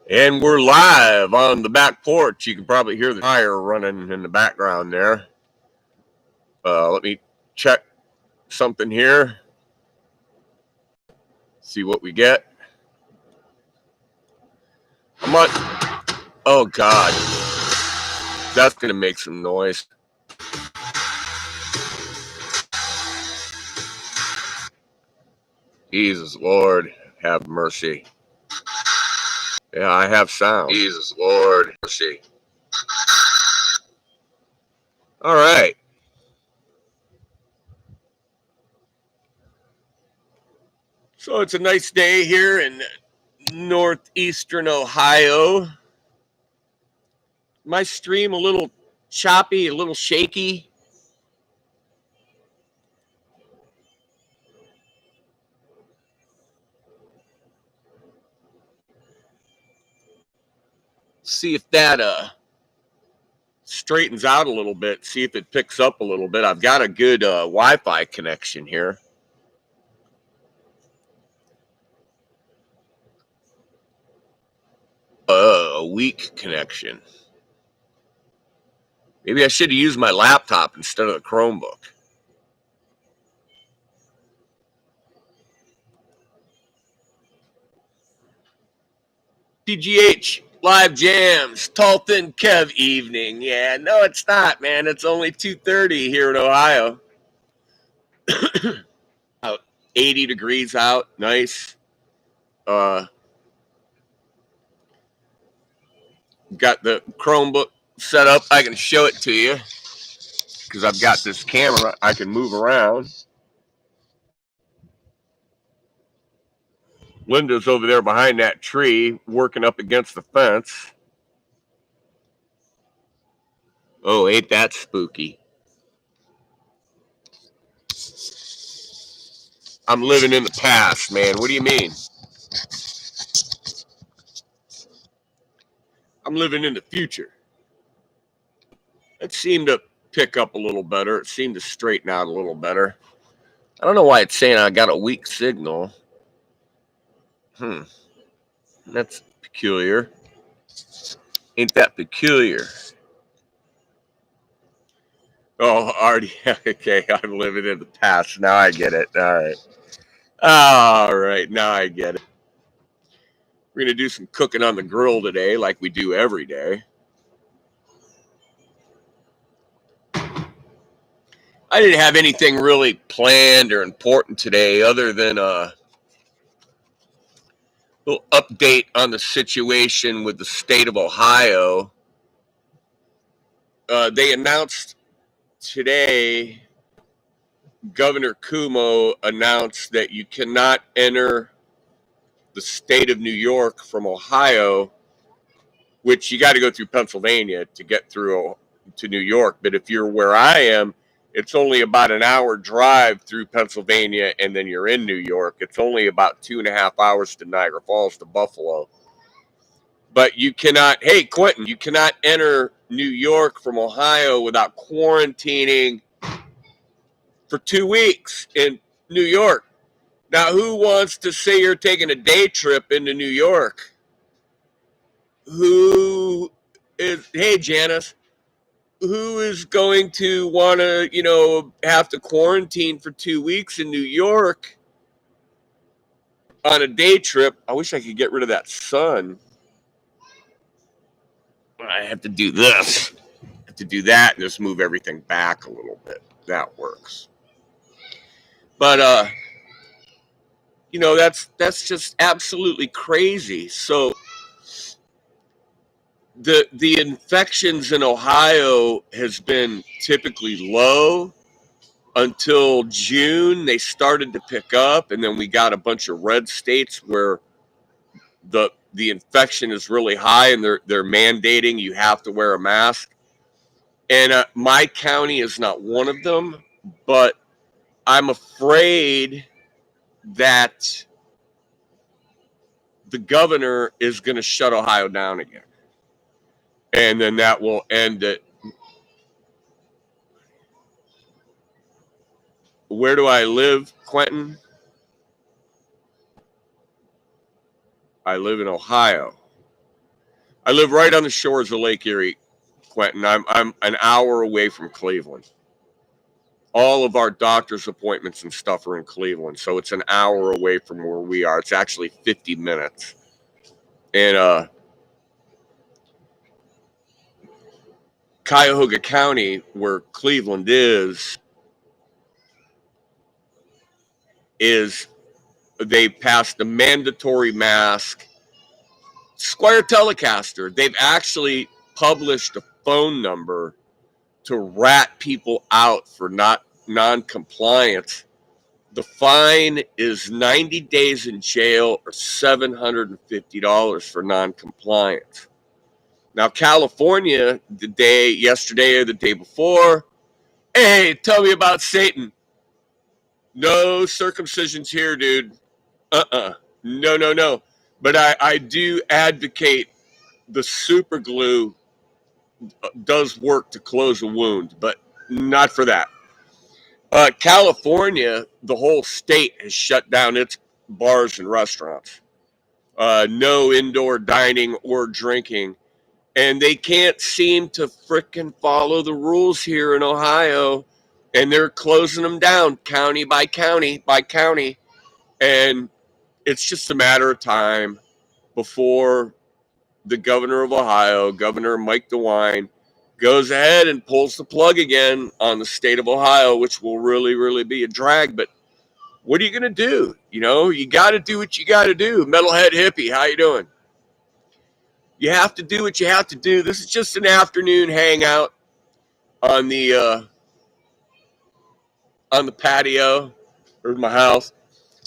And we're live on the back porch. You can probably hear the fire running in the background there. Let me check something here. See what we get. I'm on. Oh, God. That's going to make some noise. Jesus, Lord, have mercy. Yeah, I have sound. Jesus, Lord, mercy. All right. So it's a nice day here in northeastern Ohio. My stream a little choppy, a little shaky. See if that straightens out a little bit, see if it picks up a little bit. I've got a good Wi-Fi connection here. A weak connection. Maybe I should have used my laptop instead of the Chromebook. TGH live jams, tall thin Kev evening. Yeah, no, it's not, man. It's only 2:30 here in Ohio. 80 degrees out, nice. Got the Chromebook set up. I can show it to you because I've got this camera I can move around. Linda's over there behind that tree working up against the fence. Oh, ain't that spooky? I'm living in the past, man. What do you mean? I'm living in the future. It seemed to pick up a little better. It seemed to straighten out a little better. I don't know why it's saying I got a weak signal. That's peculiar. Ain't that peculiar? Oh, already. Okay, I'm living in the past. Now I get it. All right. All right. Now I get it. We're going to do some cooking on the grill today, like we do every day. I didn't have anything really planned or important today other than a little update on the situation with the state of Ohio. They announced today, Governor Cuomo announced that you cannot enter the state of New York from Ohio, which you got to go through Pennsylvania to get through to New York. But if you're where I am, it's only about an hour drive through Pennsylvania, and then you're in New York. It's only about 2.5 hours to Niagara Falls to Buffalo. But you cannot, hey, Quentin, you cannot enter New York from Ohio without quarantining for 2 weeks in New York. Now, who wants to say you're taking a day trip into New York? Who is, hey, Janice, who is going to want to, have to quarantine for 2 weeks in New York on a day trip? I wish I could get rid of that sun. I have to do this. I have to do that and just move everything back a little bit. That works. But that's just absolutely crazy. So the infections in Ohio has been typically low until June. They started to pick up, and then we got a bunch of red states where the infection is really high, and they're mandating you have to wear a mask. And my county is not one of them, but I'm afraid that the governor is going to shut Ohio down again. And then that will end it. Where do I live, Quentin? I live in Ohio. I live right on the shores of Lake Erie, Quentin. I'm an hour away from Cleveland. All of our doctor's appointments and stuff are in Cleveland, so it's an hour away from where we are. It's actually 50 minutes. And Cuyahoga County, where Cleveland is they passed a mandatory mask. Squire Telecaster, they've actually published a phone number to rat people out for not non-compliance. The fine is 90 days in jail or $750 for non-compliance. Now, California, yesterday or the day before, hey, tell me about Satan. No circumcisions here, dude. No. But I do advocate the super glue does work to close a wound, but not for that. California, the whole state has shut down its bars and restaurants. No indoor dining or drinking. And they can't seem to frickin' follow the rules here in Ohio. And they're closing them down county by county by county. And it's just a matter of time before the governor of Ohio, Governor Mike DeWine, goes ahead and pulls the plug again on the state of Ohio, which will really, really be a drag. But what are you going to do? You know, you got to do what you got to do. Metalhead hippie, how you doing? You have to do what you have to do. This is just an afternoon hangout on the patio or my house.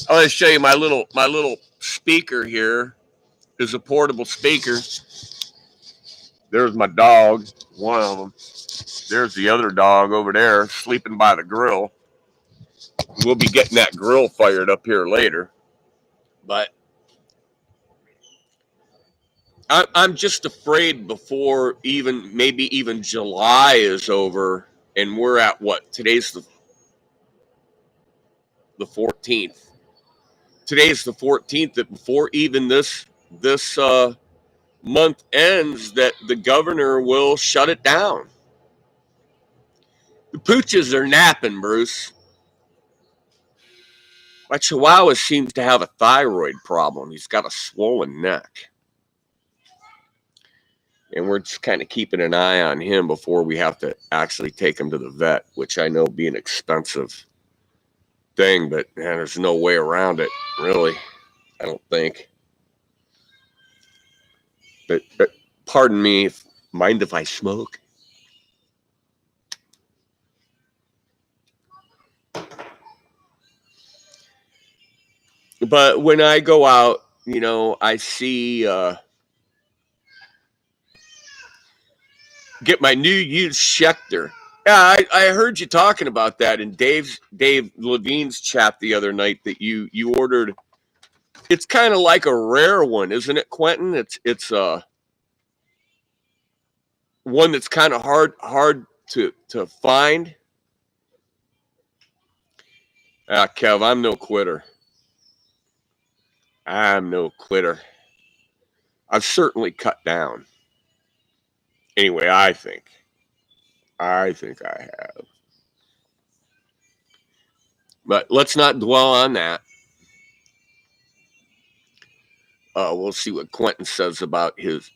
I want to show you my little speaker here. Is a portable speaker. There's my dog, one of them. There's the other dog over there sleeping by the grill. We'll be getting that grill fired up here later. But I'm just afraid before maybe even July is over and we're at what? Today's the 14th. Today's the 14th, that before even this month ends, that the governor will shut it down. The pooches are napping, Bruce. My Chihuahua seems to have a thyroid problem. He's got a swollen neck. And we're just kind of keeping an eye on him before we have to actually take him to the vet, which I know be an expensive thing, but man, there's no way around it, really. I don't think. But pardon me, mind if I smoke? But when I go out, you know, I see get my new used Schecter. Yeah, I heard you talking about that in Dave Levine's chat the other night, that you ordered. It's kind of like a rare one, isn't it, Quentin? It's one that's kind of hard to find. Kev, I'm no quitter. I'm no quitter. I've certainly cut down. Anyway, I think I have. But let's not dwell on that. We'll see what Quentin says about his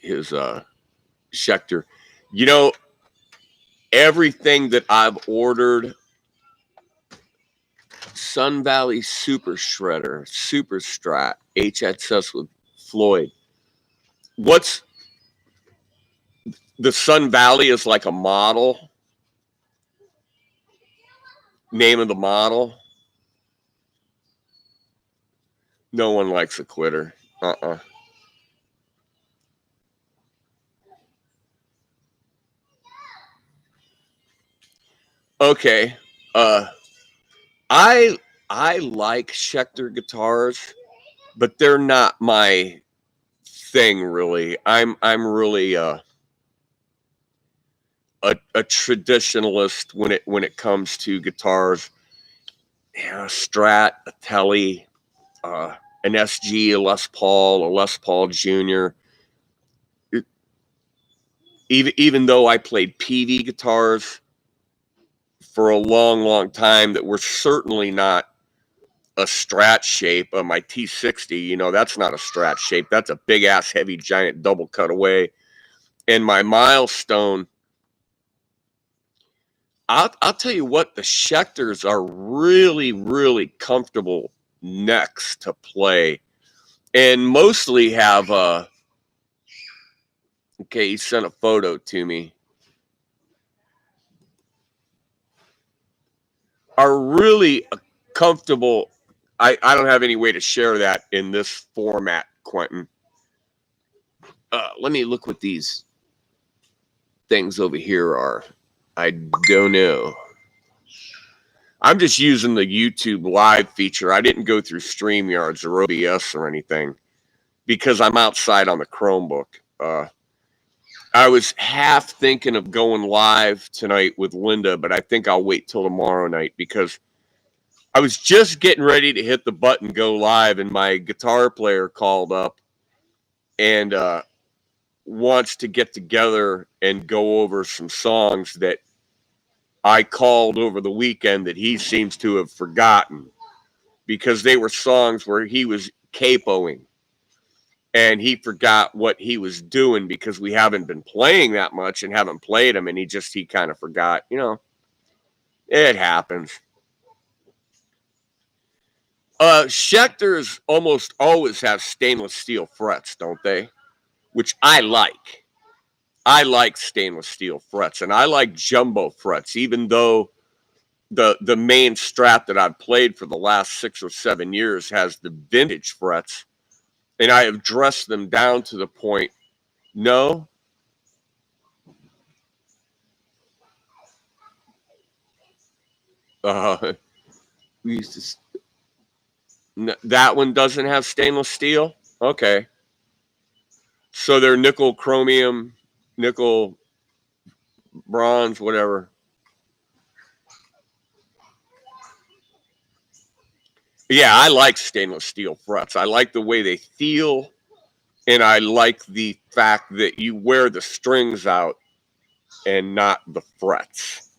Schecter. You know, everything that I've ordered, Sun Valley Super Shredder, Super Strat, HXS with Floyd. What's the Sun Valley is like a model. Name of the model. No one likes a quitter. Okay. I like Schecter guitars, but they're not my thing, really. I'm really a traditionalist when it comes to guitars. Yeah, Strat, a Tele, an SG, a Les Paul Jr. even though I played PV guitars for a long time that were certainly not a Strat shape. My T60, you know, that's not a Strat shape. That's a big ass heavy giant double cutaway. And my Milestone, I'll tell you what, the Schecters are really comfortable necks to play, and mostly have okay, he sent a photo to me, are really comfortable. I don't have any way to share that in this format, Quentin. Let me look what these things over here are. I don't know. I'm just using the YouTube live feature. I didn't go through StreamYards or OBS or anything because I'm outside on the Chromebook. I was half thinking of going live tonight with Linda, but I think I'll wait till tomorrow night because I was just getting ready to hit the button, go live, and my guitar player called up and wants to get together and go over some songs that I called over the weekend that he seems to have forgotten because they were songs where he was capoing and he forgot what he was doing because we haven't been playing that much and haven't played them, and he kind of forgot. You know, it happens. Schecters almost always have stainless steel frets, don't they? Which I like. I like stainless steel frets, and I like jumbo frets, even though the main Strat that I've played for the last 6 or 7 years has the vintage frets, and I have dressed them down to the point. No. We used to. That one doesn't have stainless steel? Okay. So they're nickel, chromium, nickel, bronze, whatever. Yeah, I like stainless steel frets. I like the way they feel, and I like the fact that you wear the strings out and not the frets.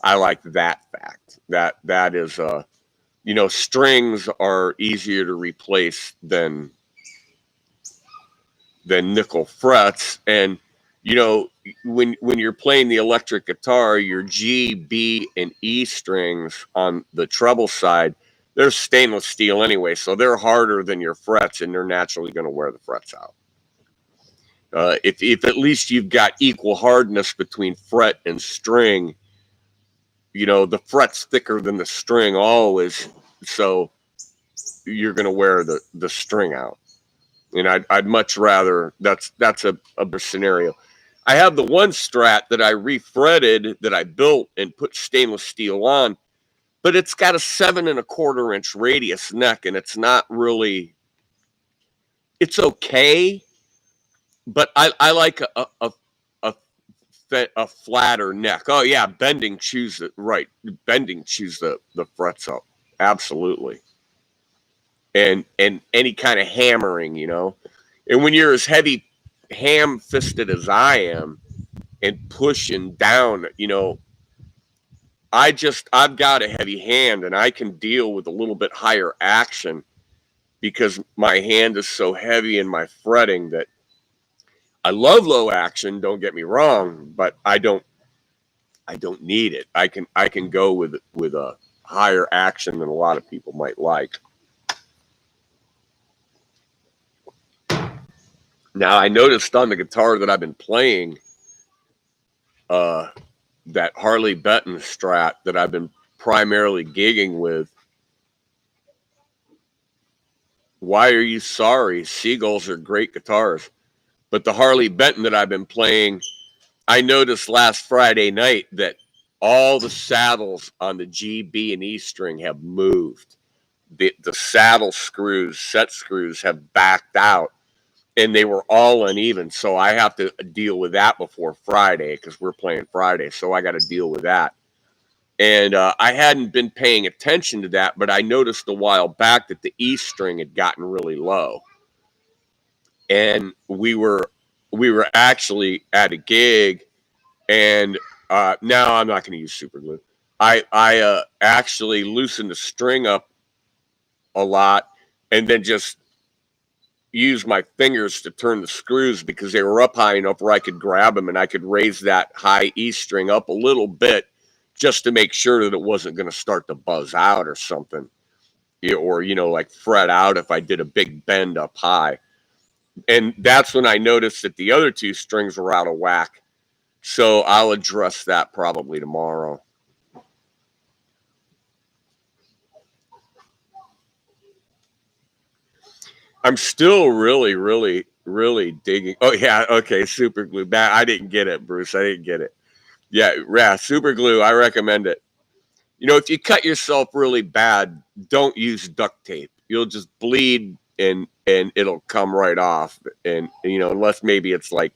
I like that fact. That is you know, strings are easier to replace than nickel frets. And you know, when you're playing the electric guitar, your G, B, and E strings on the treble side, they're stainless steel anyway, so they're harder than your frets, and they're naturally going to wear the frets out. If at least you've got equal hardness between fret and string, you know, the fret's thicker than the string always, so you're going to wear the string out. And I'd much rather, that's a better scenario. I have the one Strat that I refretted, that I built and put stainless steel on, but it's got a 7 1/4 inch radius neck, and it's not really, it's okay, but I like a flatter neck. Oh yeah, bending chews it right. Bending chews the frets up. Absolutely. And any kind of hammering, you know. And when you're as heavy ham fisted as I am and pushing down, you know, I've got a heavy hand and I can deal with a little bit higher action because my hand is so heavy in my fretting that I love low action, don't get me wrong, but I don't need it. I can go with a higher action than a lot of people might like. Now I noticed on the guitar that I've been playing, that Harley Benton Strat that I've been primarily gigging with. Why are you sorry? Seagulls are great guitars. But the Harley Benton that I've been playing, I noticed last Friday night that all the saddles on the G, B, and E string have moved. The saddle screws, set screws have backed out, and they were all uneven. So I have to deal with that before Friday because we're playing Friday. So I got to deal with that. And I hadn't been paying attention to that, but I noticed a while back that the E string had gotten really low. And we were we were actually at a gig, and now I'm not going to use super glue. I actually loosened the string up a lot, and then just use my fingers to turn the screws because they were up high enough where I could grab them and I could raise that high E string up a little bit just to make sure that it wasn't going to start to buzz out or something, or, you know, like fret out if I did a big bend up high. And that's when I noticed that the other two strings were out of whack. So I'll address that probably tomorrow. I'm still really digging. Oh yeah, okay, super glue. I didn't get it, Bruce. I didn't get it. Yeah, super glue. I recommend it. You know, if you cut yourself really bad, don't use duct tape. You'll just bleed and it'll come right off. And you know, unless maybe it's like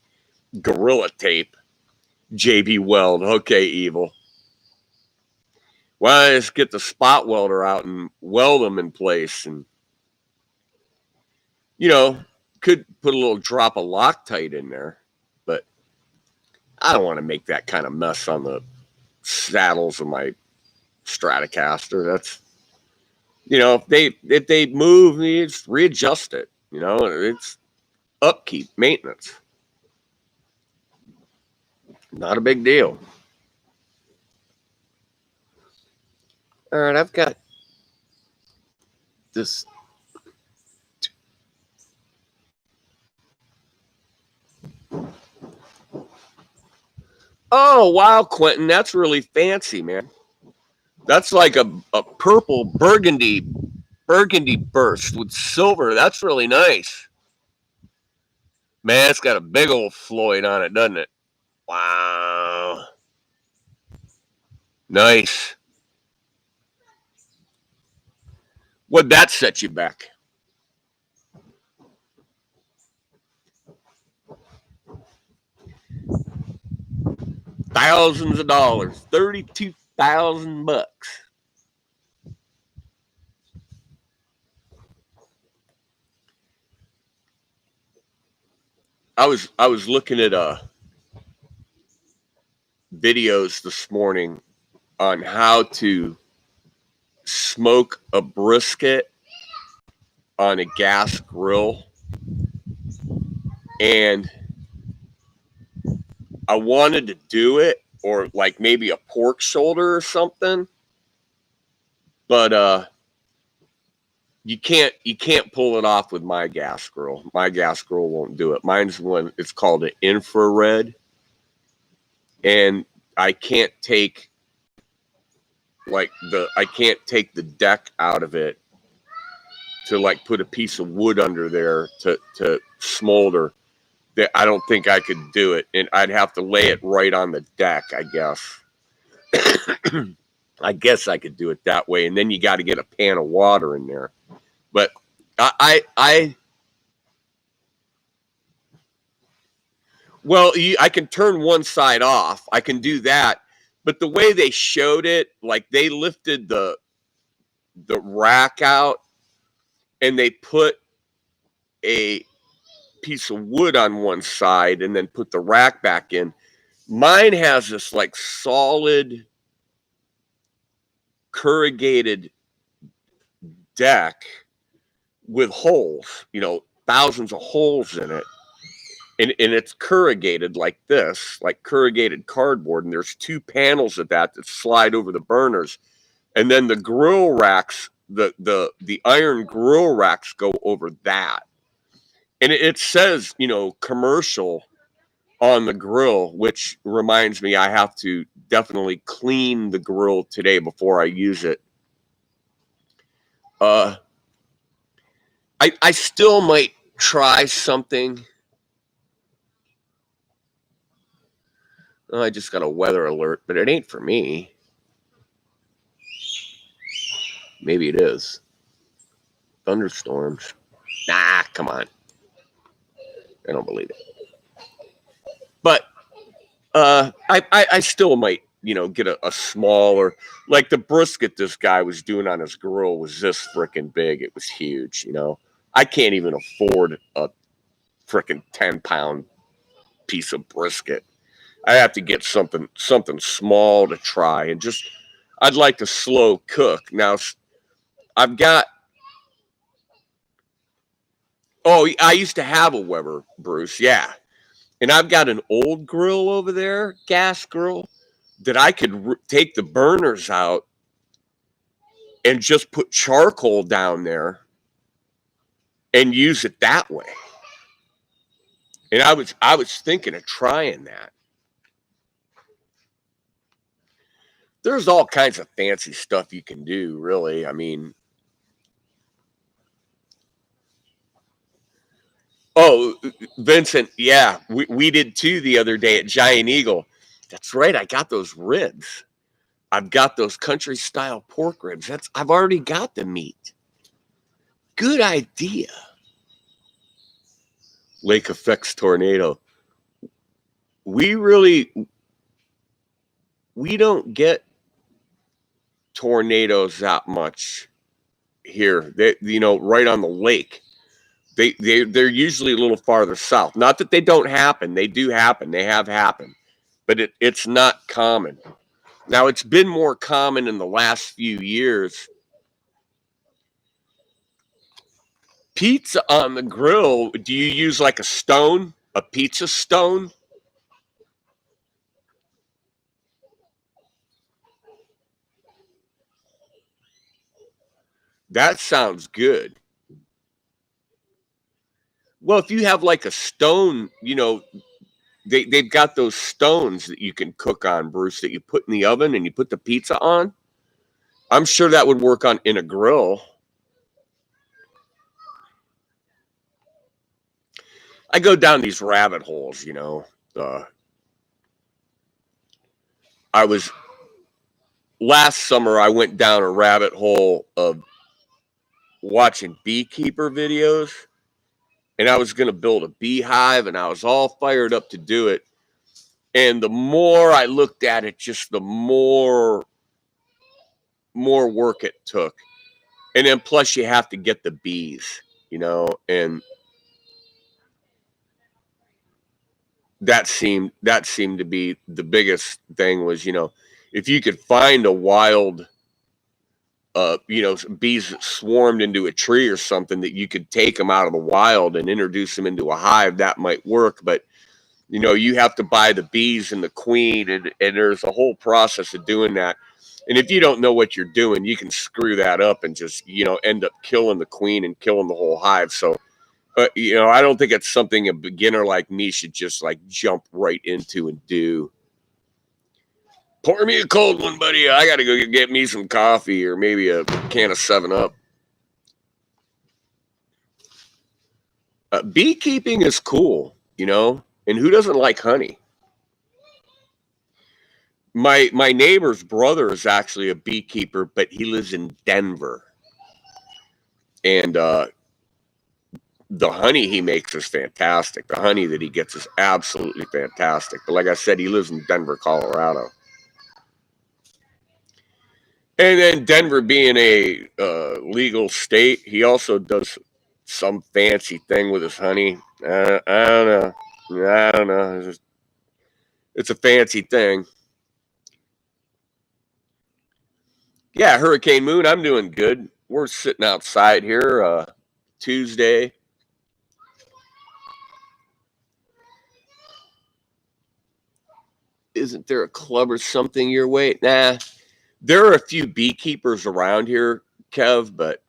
Gorilla Tape, JB Weld. Okay, evil. Why don't I just get the spot welder out and weld them in place, and you know, could put a little drop of Loctite in there, but I don't want to make that kind of mess on the saddles of my Stratocaster. That's, you know, if they move, you just readjust it. You know, it's upkeep, maintenance. Not a big deal. All right, I've got this. Oh, wow, Quentin, that's really fancy, man. That's like a purple burgundy burst with silver. That's really nice. Man, it's got a big old Floyd on it, doesn't it? Wow. Nice. What'd that set you back? Thousands of dollars. $32,000. I was looking at videos this morning on how to smoke a brisket on a gas grill, and I wanted to do it, or like maybe a pork shoulder or something, but you can't pull it off with my gas grill. My gas grill won't do it. Mine's one. It's called an infrared, and I can't take the deck out of it to like put a piece of wood under there to smolder. That I don't think I could do it, and I'd have to lay it right on the deck, I guess. I guess I could do it that way, and then you got to get a pan of water in there. But I well, I can turn one side off. I can do that, but the way they showed it, like they lifted the rack out and they put a piece of wood on one side and then put the rack back in. Mine has this like solid corrugated deck with holes, you know, thousands of holes in it. And it's corrugated like this, like corrugated cardboard. And there's two panels of that slide over the burners. And then the grill racks, the iron grill racks go over that. And it says, you know, commercial on the grill, which reminds me I have to definitely clean the grill today before I use it. I still might try something. Oh, I just got a weather alert, but it ain't for me. Maybe it is. Thunderstorms. Nah, come on. I don't believe it. But I still might, you know, get a smaller, like the brisket this guy was doing on his grill was this freaking big. It was huge, you know. I can't even afford a freaking 10-pound piece of brisket. I have to get something small to try, and I'd like to slow cook. Now I've got, oh, I used to have a Weber, Bruce, yeah. And I've got an old grill over there, gas grill, that I could take the burners out and just put charcoal down there and use it that way. And I was thinking of trying that. There's all kinds of fancy stuff you can do, really. I mean, oh, Vincent, yeah, we did too the other day at Giant Eagle. That's right, I got those ribs. I've got those country style pork ribs. I've already got the meat. Good idea. Lake effects tornado. We don't get tornadoes that much here. Right on the lake. They're usually a little farther south. Not that they don't happen. They do happen. They have happened. But it's not common. Now, it's been more common in the last few years. Pizza on the grill, do you use like a stone? A pizza stone? That sounds good. Well, if you have like a stone, they've got those stones that you can cook on, Bruce, that you put in the oven and you put the pizza on. I'm sure that would work in a grill. I go down these rabbit holes, I was last summer. I went down a rabbit hole of watching beekeeper videos, and I was going to build a beehive, and I was all fired up to do it. And the more I looked at it, just the more work it took. And then plus you have to get the bees, and that seemed to be the biggest thing was, if you could find a wild bees that swarmed into a tree or something, that you could take them out of the wild and introduce them into a hive, that might work. But you have to buy the bees and the queen, and there's a whole process of doing that. And if you don't know what you're doing, you can screw that up and just end up killing the queen and killing the whole hive. So I don't think it's something a beginner like me should just like jump right into and do. Pour me a cold one, buddy. I got to go get me some coffee or maybe a can of 7-Up. Beekeeping is cool, and who doesn't like honey? My neighbor's brother is actually a beekeeper, but he lives in Denver. And the honey he makes is fantastic. The honey that he gets is absolutely fantastic. But like I said, he lives in Denver, Colorado. And then Denver being a legal state, he also does some fancy thing with his honey. I don't know. It's a fancy thing. Yeah, Hurricane Moon, I'm doing good. We're sitting outside here Tuesday. Isn't there a club or something your way? Nah. There are a few beekeepers around here, Kev, but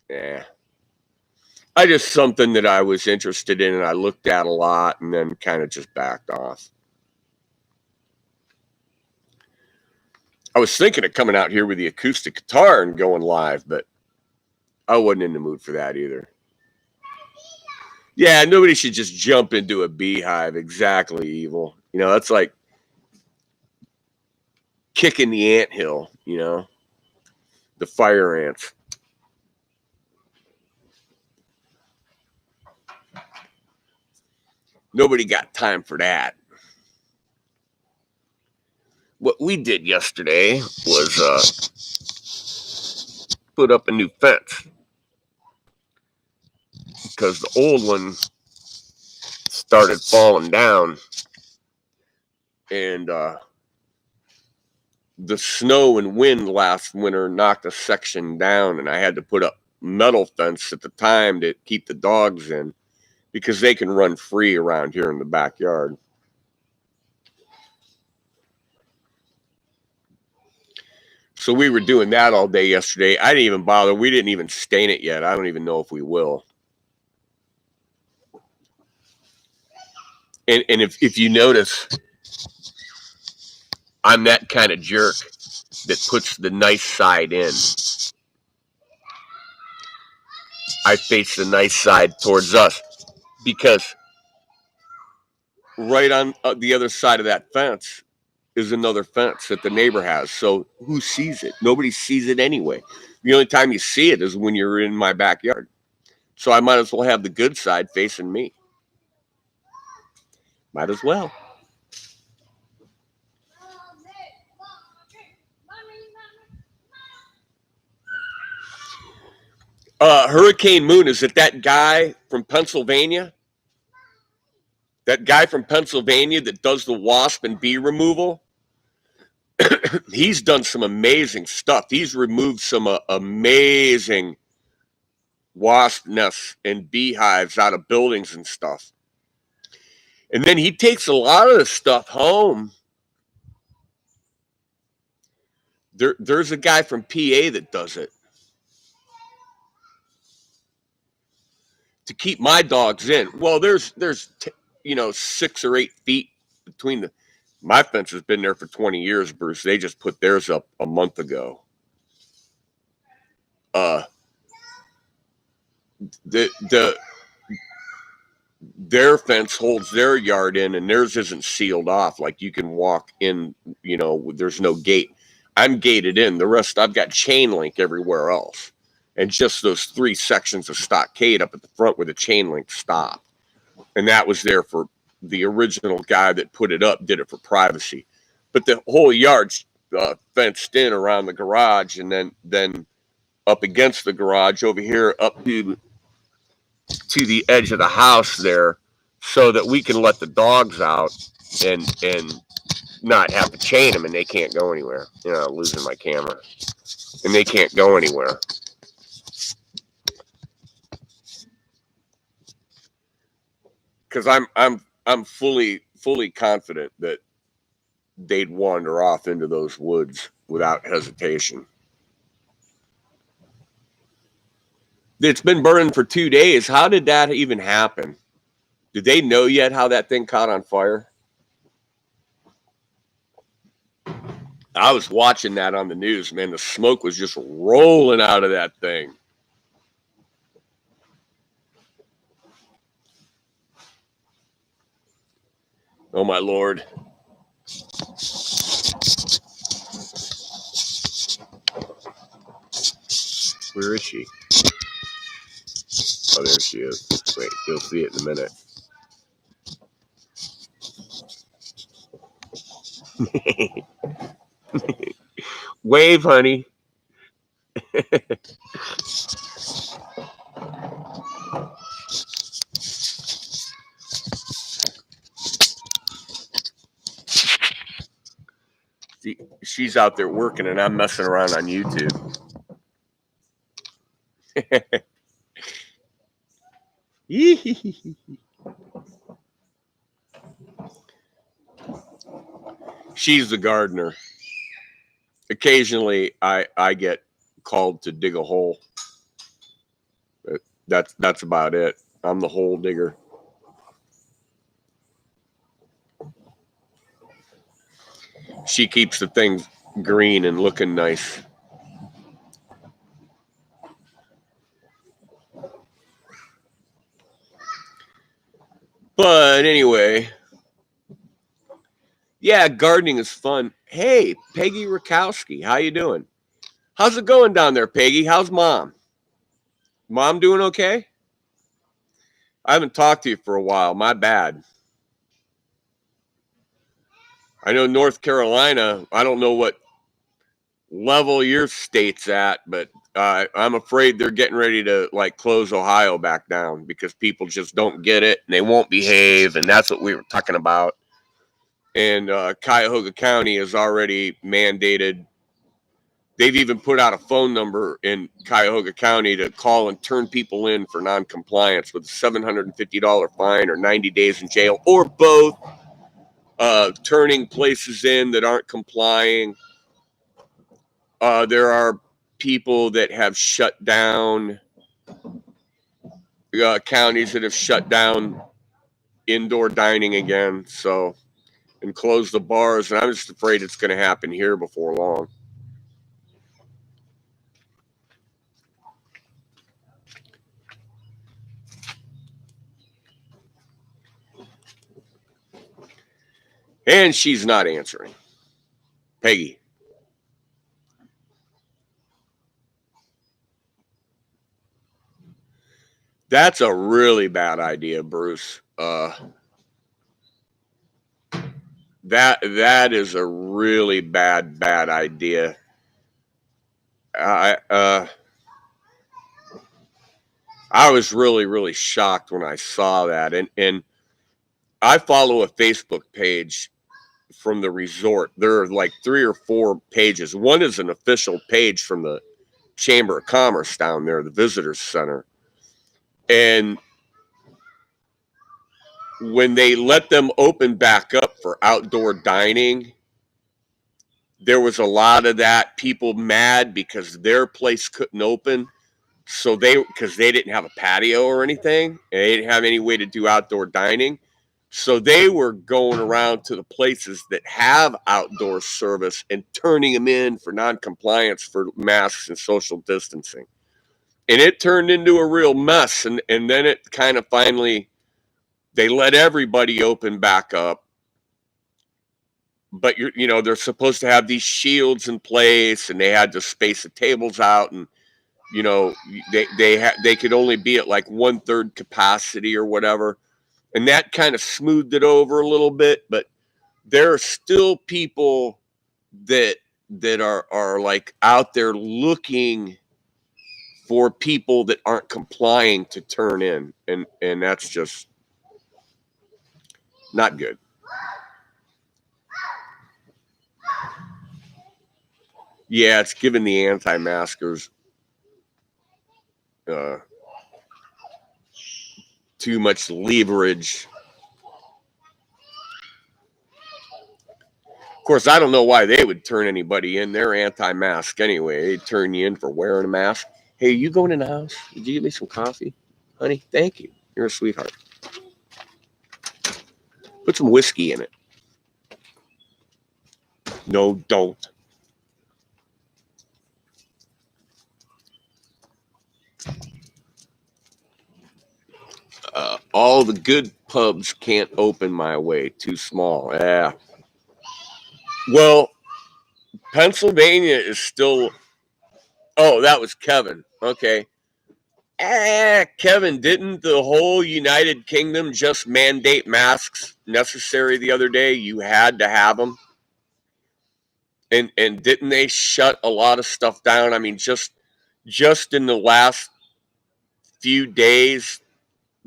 I just something that I was interested in and I looked at a lot and then kind of just backed off. I was thinking of coming out here with the acoustic guitar and going live, but I wasn't in the mood for that either. Yeah, nobody should just jump into a beehive. Exactly, Evil. That's like kicking the anthill, the fire ants. Nobody got time for that. What we did yesterday was put up a new fence because the old one started falling down. And the snow and wind last winter knocked a section down, and I had to put up metal fence at the time to keep the dogs in because they can run free around here in the backyard. So we were doing that all day yesterday. I didn't even bother. We didn't even stain it yet. I don't even know if we will. And if you notice, I'm that kind of jerk that puts the nice side in. I face the nice side towards us because right on the other side of that fence is another fence that the neighbor has. So who sees it? Nobody sees it anyway. The only time you see it is when you're in my backyard. So I might as well have the good side facing me. Might as well. Hurricane Moon, is it that guy from Pennsylvania? That guy from Pennsylvania that does the wasp and bee removal? He's done some amazing stuff. He's removed some amazing wasp nests and beehives out of buildings and stuff. And then he takes a lot of the stuff home. There's a guy from PA that does it. To keep my dogs in. Well, there's 6 or 8 feet between the. My fence has been there for 20 years, Bruce. They just put theirs up a month ago. Their fence holds their yard in, and theirs isn't sealed off. Like you can walk in, there's no gate. I'm gated in. The rest, I've got chain link everywhere else. And just those 3 sections of stockade up at the front where the chain link stopped. And that was there for the original guy that put it up, did it for privacy. But the whole yard's fenced in around the garage, and then up against the garage over here up to the edge of the house there, so that we can let the dogs out and not have to chain them, and they can't go anywhere. I'm losing my camera. And they can't go anywhere. Because I'm fully confident that they'd wander off into those woods without hesitation. It's been burning for 2 days. How did that even happen? Did they know yet how that thing caught on fire? I was watching that on the news, man. The smoke was just rolling out of that thing. Oh, my Lord. Where is she? Oh, there she is. Wait, you'll see it in a minute. Wave, honey. See, she's out there working, and I'm messing around on YouTube. She's the gardener. Occasionally, I get called to dig a hole. That's about it. I'm the hole digger. She keeps the thing green and looking nice. But anyway, yeah, gardening is fun. Hey, Peggy Rakowski, how you doing? How's it going down there, Peggy? How's Mom? Mom doing okay? I haven't talked to you for a while. My bad. I know North Carolina, I don't know what level your state's at, but I'm afraid they're getting ready to close Ohio back down because people just don't get it and they won't behave, and that's what we were talking about. And Cuyahoga County has already mandated. They've even put out a phone number in Cuyahoga County to call and turn people in for noncompliance with a $750 fine or 90 days in jail, or both. Turning places in that aren't complying. There are people that have shut down, counties that have shut down indoor dining again, so, and closed the bars. And I'm just afraid it's going to happen here before long. And she's not answering. Peggy. That's a really bad idea, Bruce. That is a really bad idea. I was really shocked when I saw that, and I follow a Facebook page from the resort. There are like 3 or 4 pages. One is an official page from the Chamber of Commerce down there, the Visitors Center, and when they let them open back up for outdoor dining, there was a lot of that, people mad because their place couldn't open. So because they didn't have a patio or anything, and they didn't have any way to do outdoor dining. So they were going around to the places that have outdoor service and turning them in for noncompliance for masks and social distancing. And it turned into a real mess. And then it kind of finally, they let everybody open back up. But they're supposed to have these shields in place, and they had to space the tables out, and they could only be at like 1/3 capacity or whatever, and that kind of smoothed it over a little bit. But there are still people that are like out there looking for people that aren't complying to turn in, and that's just not good. Yeah, it's giving the anti-maskers too much leverage. Of course, I don't know why they would turn anybody in. They're anti-mask anyway. They'd turn you in for wearing a mask. Hey, you going in the house? Did you get me some coffee? Honey, thank you. You're a sweetheart. Put some whiskey in it. No, don't. All the good pubs can't open my way. Too small. Yeah. Well, Pennsylvania is still. Oh, that was Kevin. Okay. Kevin, didn't the whole United Kingdom just mandate masks necessary the other day? You had to have them. And didn't they shut a lot of stuff down? I mean, just in the last few days,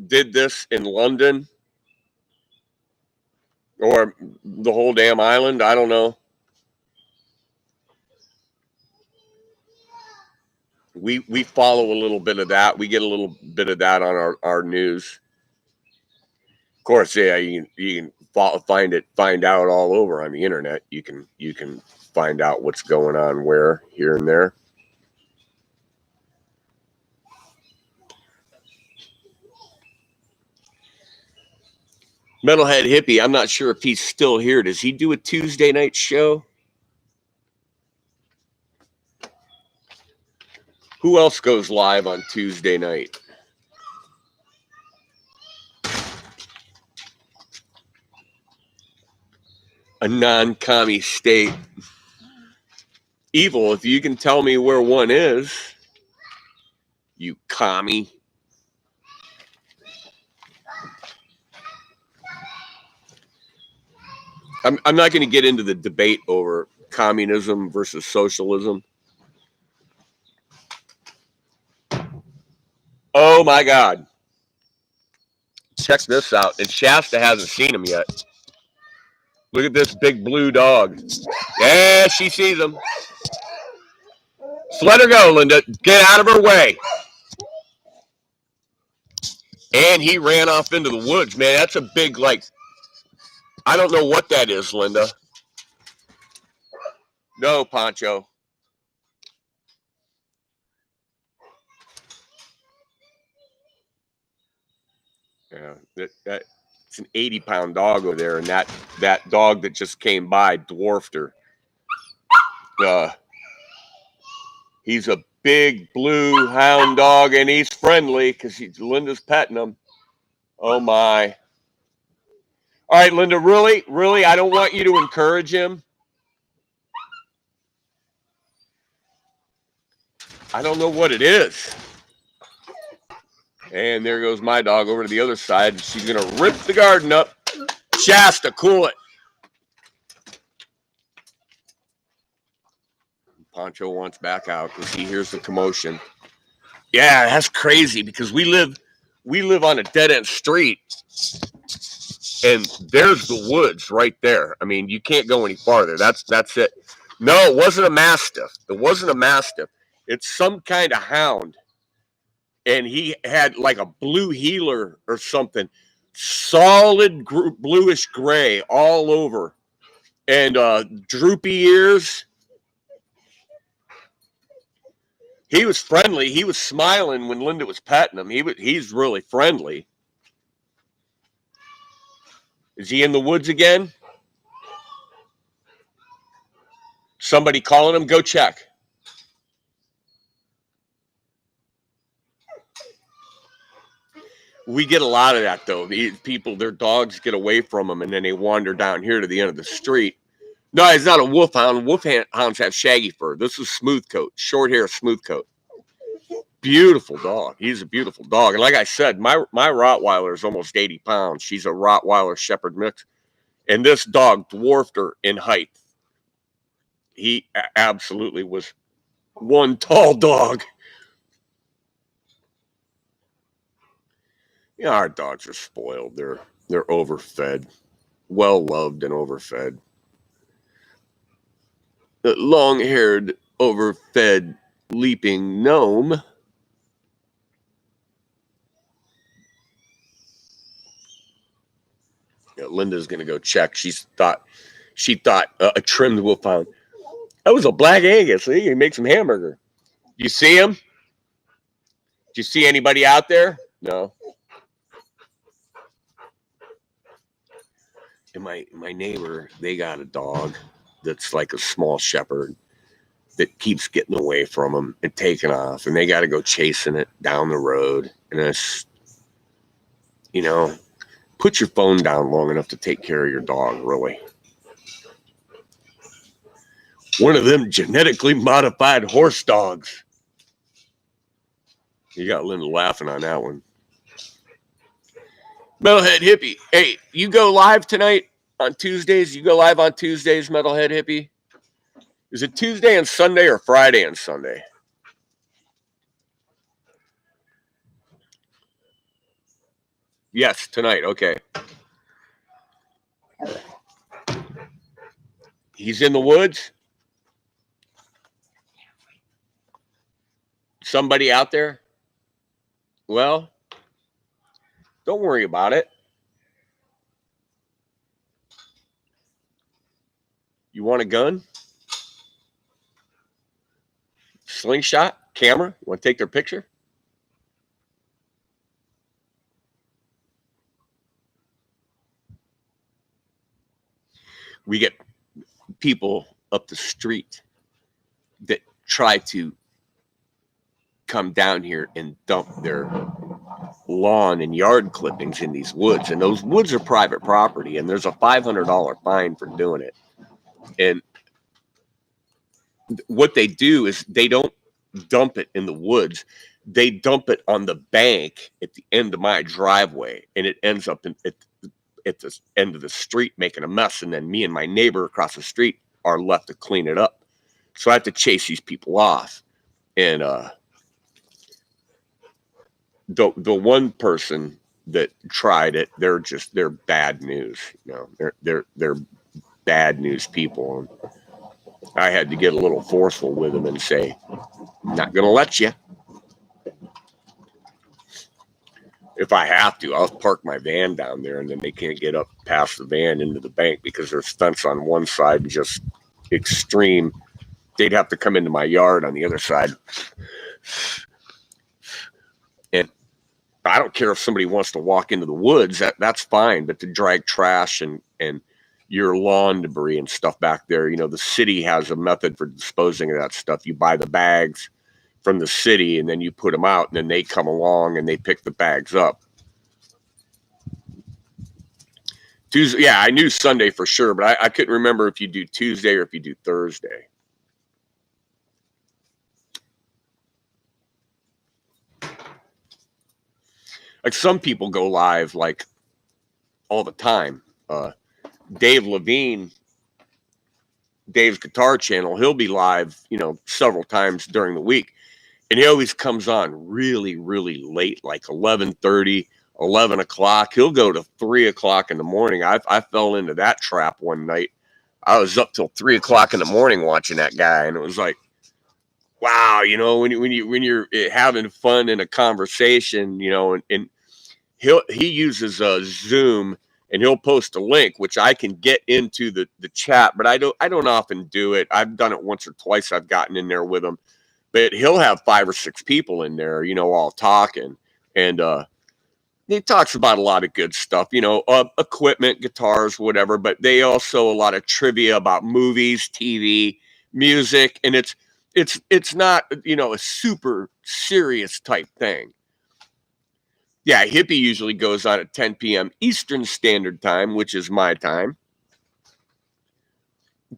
did this in London or the whole damn island? I don't know. We follow a little bit of that. We get a little bit of that on our news. Of course, yeah, you can find out all over on the internet. You can find out what's going on where, here and there. Metalhead Hippie, I'm not sure if he's still here. Does he do a Tuesday night show? Who else goes live on Tuesday night? A non-commie state. Evil, if you can tell me where one is, you commie. I'm not going to get into the debate over communism versus socialism. Oh my God. Check this out. And Shasta hasn't seen him yet. Look at this big blue dog. Yeah, she sees him. So let her go, Linda. Get out of her way. And he ran off into the woods, man. That's a big, like, I don't know what that is, Linda. No, Pancho. Yeah, it's an 80-pound dog over there, and that dog that just came by dwarfed her. He's a big blue hound dog, and he's friendly because Linda's petting him. Oh, my. All right, Linda, really, I don't want you to encourage him. I don't know what it is. And there goes my dog over to the other side. She's going to rip the garden up. Shasta, cool it. Pancho wants back out because he hears the commotion. Yeah, that's crazy because we live on a dead-end street, and there's the woods right there. I mean, you can't go any farther. That's it. No, it wasn't a mastiff. It wasn't a mastiff. It's some kind of hound. And he had like a blue heeler or something, solid bluish gray all over, and droopy ears. He was friendly. He was smiling when Linda was petting him. He's really friendly. Is he in the woods again? Somebody calling him? Go check. We get a lot of that, though. People, their dogs get away from them, and then they wander down here to the end of the street. No, it's not a wolfhound. Wolfhounds have shaggy fur. This is smooth coat, short hair, smooth coat. Beautiful dog. He's a beautiful dog. And like I said, my Rottweiler is almost 80 pounds. She's a Rottweiler Shepherd mix. And this dog dwarfed her in height. He absolutely was one tall dog. You know, our dogs are spoiled. They're overfed, well loved and overfed. The long-haired, overfed, leaping gnome. Yeah, Linda's gonna go check. She thought a trimmed wolfhound. That was a black Angus. He can make some hamburger. You see him? Do you see anybody out there? No. And my neighbor, they got a dog that's like a small shepherd that keeps getting away from them and taking off, and they got to go chasing it down the road. And it's, you know, put your phone down long enough to take care of your dog, really. One of them genetically modified horse dogs. You got Linda laughing on that one. Metalhead Hippie. Hey, you go live tonight on Tuesdays? You go live on Tuesdays, Metalhead Hippie? Is it Tuesday and Sunday or Friday and Sunday? Yes, tonight. Okay. He's in the woods? Somebody out there? Well, don't worry about it. You want a gun? Slingshot? Camera? You want to take their picture? We get people up the street that try to come down here and dump their lawn and yard clippings in these woods. And those woods are private property, and there's a $500 fine for doing it. And what they do is they don't dump it in the woods. They dump it on the bank at the end of my driveway, and it ends up at the end of the street making a mess. And then me and my neighbor across the street are left to clean it up. So I have to chase these people off. And the one person that tried it, they're bad news. You know, they're bad news people. And I had to get a little forceful with him and say, not going to let you. If I have to, I'll park my van down there, and then they can't get up past the van into the bank because there's fence on one side and just extreme. They'd have to come into my yard on the other side. And I don't care if somebody wants to walk into the woods, that's fine, but to drag trash and your lawn debris and stuff back there, you know, the city has a method for disposing of that stuff. You buy the bags from the city, and then you put them out, and then they come along and they pick the bags up. Tuesday, yeah, I knew Sunday for sure, but I couldn't remember if you do Tuesday or if you do Thursday. Like some people go live like all the time. Dave Levine, Dave's guitar channel, he'll be live, you know, several times during the week. And he always comes on really, really late, like 11:30, 11 o'clock. He'll go to 3 o'clock in the morning. I fell into that trap one night. I was up till 3 o'clock in the morning watching that guy. And it was like, wow, you know, when you're having fun in a conversation, you know, and he uses Zoom, and he'll post a link, which I can get into the chat, but I don't often do it. I've done it once or twice. I've gotten in there with him. But he'll have 5 or 6 people in there, you know, all talking. And he talks about a lot of good stuff, you know, equipment, guitars, whatever. But they also a lot of trivia about movies, TV, music. And it's not, you know, a super serious type thing. Yeah, Hippie usually goes on at 10 p.m. Eastern Standard Time, which is my time.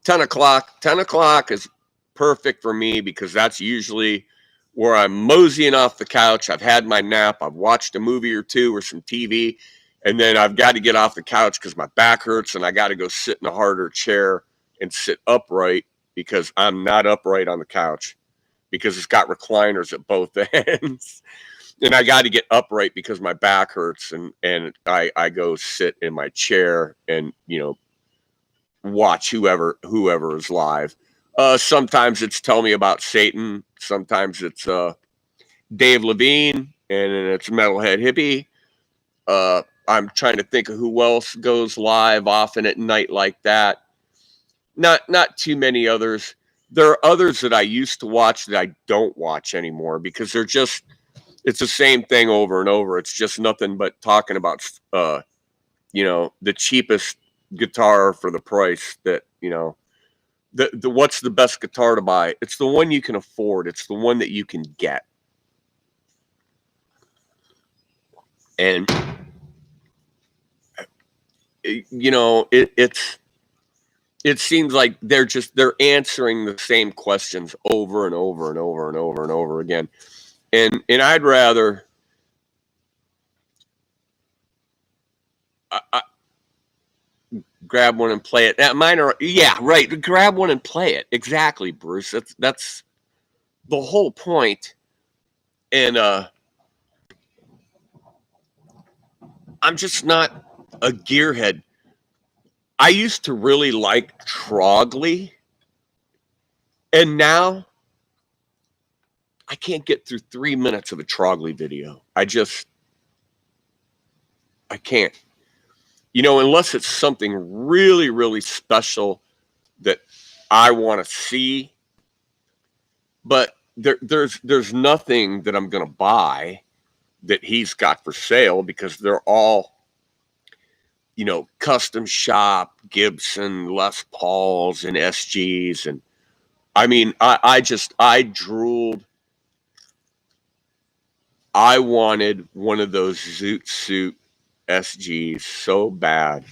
10 o'clock is perfect for me because that's usually where I'm moseying off the couch. I've had my nap. I've watched a movie or two or some TV, and then I've got to get off the couch because my back hurts, and I got to go sit in a harder chair and sit upright because I'm not upright on the couch because it's got recliners at both ends. And I got to get upright because my back hurts, and I go sit in my chair and, you know, watch whoever is live. Sometimes it's Tell Me About Satan. Sometimes it's Dave Levine, and then it's Metalhead Hippie. I'm trying to think of who else goes live often at night like that. Not too many others. There are others that I used to watch that I don't watch anymore because they're just, it's the same thing over and over. It's just nothing but talking about, you know, the cheapest guitar for the price that, you know, the what's the best guitar to buy? It's the one you can afford. It's the one that you can get. And, you know, it seems like they're answering the same questions over and over and over and over and over again. And I'd rather, I grab one and play it. Mine are, yeah, right. Grab one and play it. Exactly, Bruce. That's the whole point. And I'm just not a gearhead. I used to really like Trogley, and now I can't get through 3 minutes of a Trogley video. I can't. You know, unless it's something really, really special that I want to see. But there's nothing that I'm going to buy that he's got for sale because they're all, you know, custom shop Gibson, Les Pauls, and SGs. And I mean, I drooled. I wanted one of those Zoot Suit SGs so bad.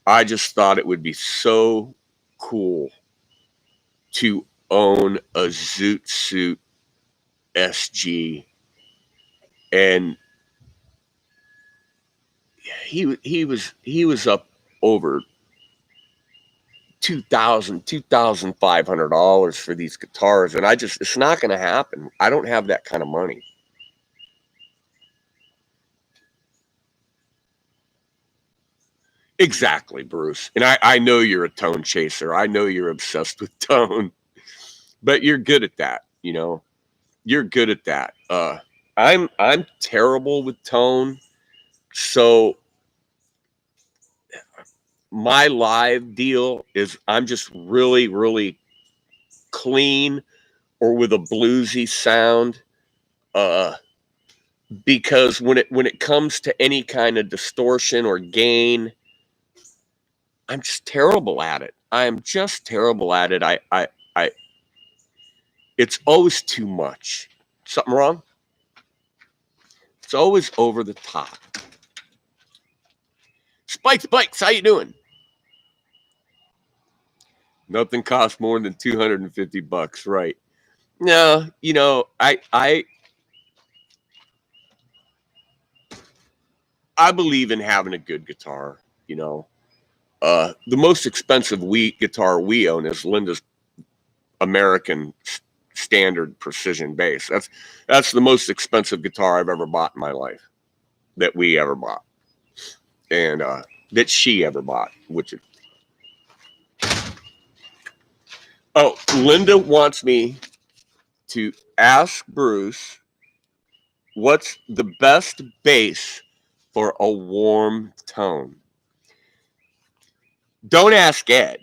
I just thought it would be so cool to own a Zoot Suit SG. And he was up over $2,500 for these guitars, and it's not going to happen. I don't have that kind of money. Exactly, Bruce. And I know you're a tone chaser. I know you're obsessed with tone, but you're good at that. You know, you're good at that. I'm terrible with tone. So my live deal is I'm just really, really clean or with a bluesy sound. Uh, because when it comes to any kind of distortion or gain, I'm just terrible at it. I am just terrible at it. I it's always too much. Something wrong? It's always over the top. Spikes, how you doing? Nothing costs more than $250, right? No, I believe in having a good guitar. You know, the most expensive guitar we own is Linda's American standard precision bass. That's the most expensive guitar I've ever bought in my life, that we ever bought, and that she ever bought. Linda wants me to ask Bruce what's the best bass for a warm tone. Don't ask Ed.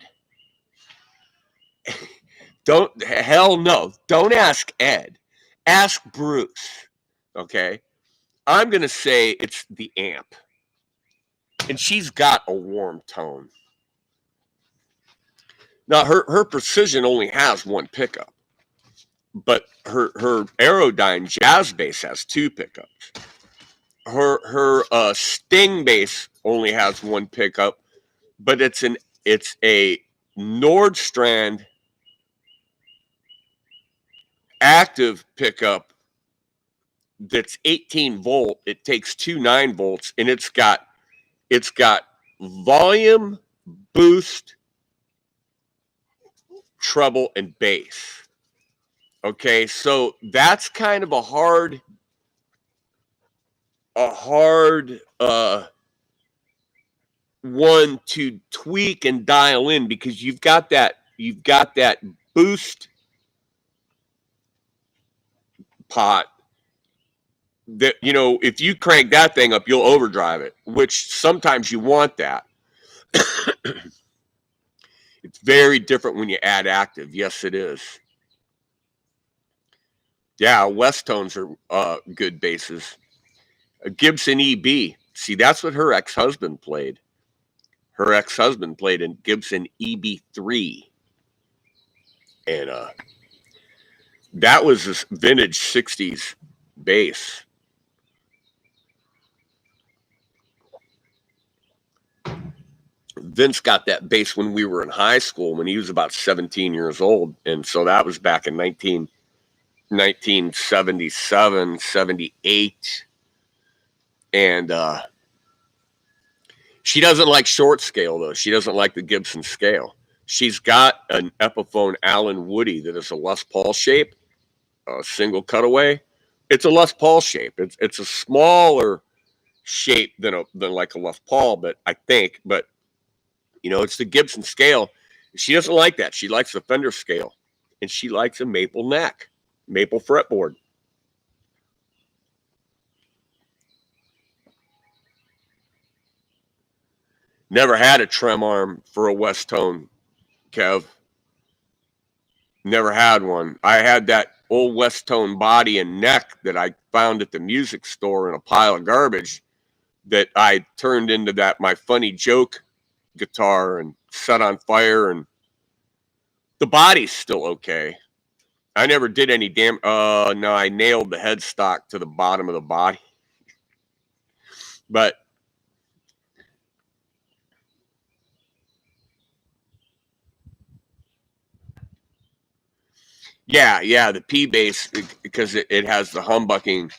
Hell no. Don't ask Ed. Ask Bruce. Okay? I'm going to say it's the amp. And she's got a warm tone. Now, her precision only has one pickup, but her Aerodyne jazz bass has two pickups. Her Sting bass only has one pickup, but it's a Nordstrand active pickup that's 18 volt. It takes two 9 volts, and it's got volume, boost, treble, and bass. Okay, so that's kind of a hard one to tweak and dial in, because you've got that boost pot that, if you crank that thing up, you'll overdrive it, which sometimes you want that. It's very different when you add active. Yes, it is. Yeah, West tones are good basses. A Gibson EB. See, that's what her ex-husband played. Her ex-husband played in Gibson EB3. And that was this vintage 60s bass. Vince got that bass when we were in high school, when he was about 17 years old. And so that was back in 1977, 78. And she doesn't like short scale, though. She doesn't like the Gibson scale. She's got an Epiphone Allen Woody that is a Les Paul shape, a single cutaway. It's a Les Paul shape. It's a smaller shape than like a Les Paul, but it's the Gibson scale. She doesn't like that. She likes the Fender scale, and she likes a maple neck, maple fretboard. Never had a trem arm for a West tone, Kev. Never had one. I had that old West tone body and neck that I found at the music store in a pile of garbage that I turned into my funny joke guitar and set on fire, and the body's still okay. I never did any no, I nailed the headstock to the bottom of the body. But yeah, the P bass, because it has the humbucking,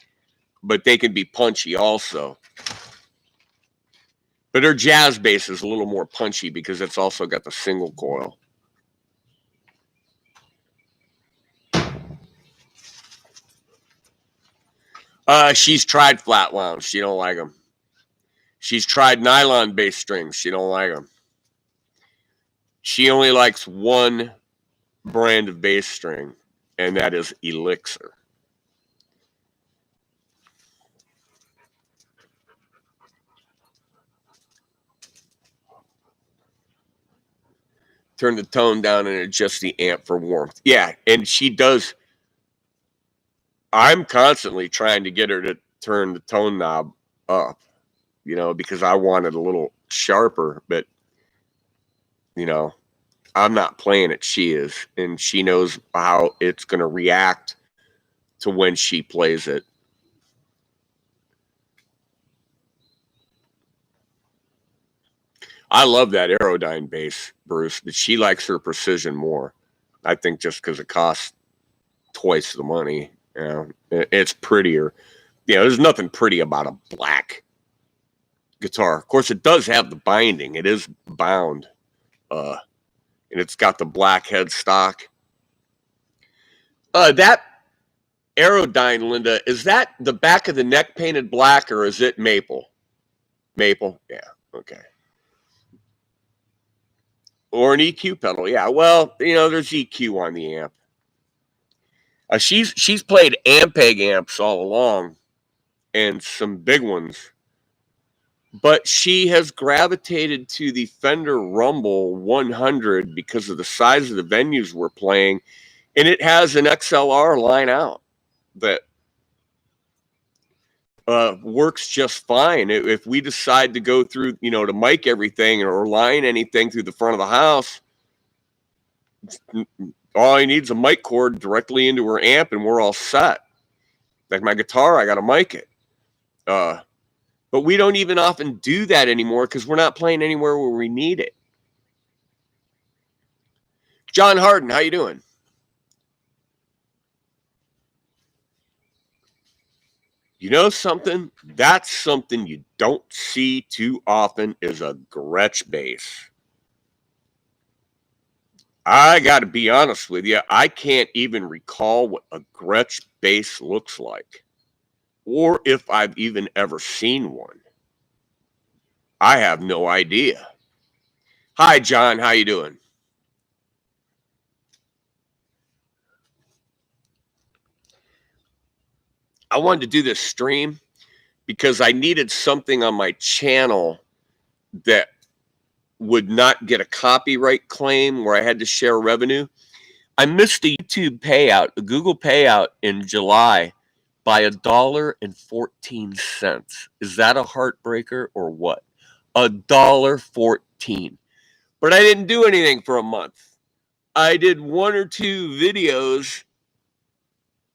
but they can be punchy also. But her jazz bass is a little more punchy because it's also got the single coil. She's tried flat wounds. She don't like them. She's tried nylon-based strings. She don't like them. She only likes one brand of bass string, and that is Elixir. Turn the tone down and adjust the amp for warmth. Yeah, and she does. I'm constantly trying to get her to turn the tone knob up, because I want it a little sharper, but, I'm not playing it. She is, and she knows how it's going to react to when she plays it. I love that Aerodyne bass, Bruce, but she likes her precision more. I think just because it costs twice the money. It's prettier. There's nothing pretty about a black guitar. Of course, it does have the binding. It is bound, and it's got the black headstock. That Aerodyne, Linda, is that the back of the neck painted black, or is it maple? Maple, yeah, okay. Or an EQ pedal, yeah. Well, there's EQ on the amp. She's played Ampeg amps all along, and some big ones, but she has gravitated to the Fender Rumble 100 because of the size of the venues we're playing, and it has an XLR line out that works just fine. If we decide to go through, to mic everything or line anything through the front of the house, all he needs a mic cord directly into her amp, and we're all set. Like my guitar, I got to mic it. But we don't even often do that anymore because we're not playing anywhere where we need it. John Harden, how you doing? You know something? That's something you don't see too often is a Gretsch bass. I got to be honest with you. I can't even recall what a Gretsch bass looks like, or if I've even ever seen one. I have no idea. Hi, John. How you doing? I wanted to do this stream because I needed something on my channel that would not get a copyright claim where I had to share revenue. I missed the YouTube payout, the Google payout in July by $1.14. Is that a heartbreaker or what? $1.14. But I didn't do anything for a month. I did one or two videos,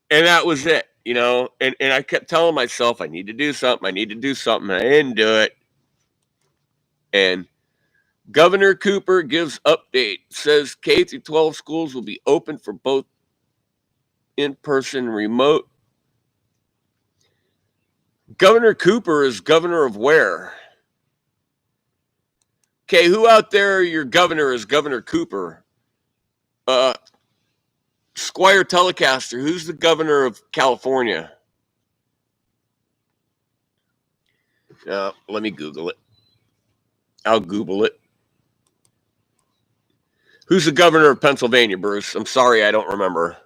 and that was it, and I kept telling myself I need to do something. I didn't do it. And Governor Cooper gives update, says K through 12 schools will be open for both in-person and remote. Governor Cooper is governor of where? Okay, who out there your governor is Governor Cooper? Squire Telecaster, who's the governor of California? Let me Google it. I'll Google it. Who's the governor of Pennsylvania, Bruce? I'm sorry, I don't remember.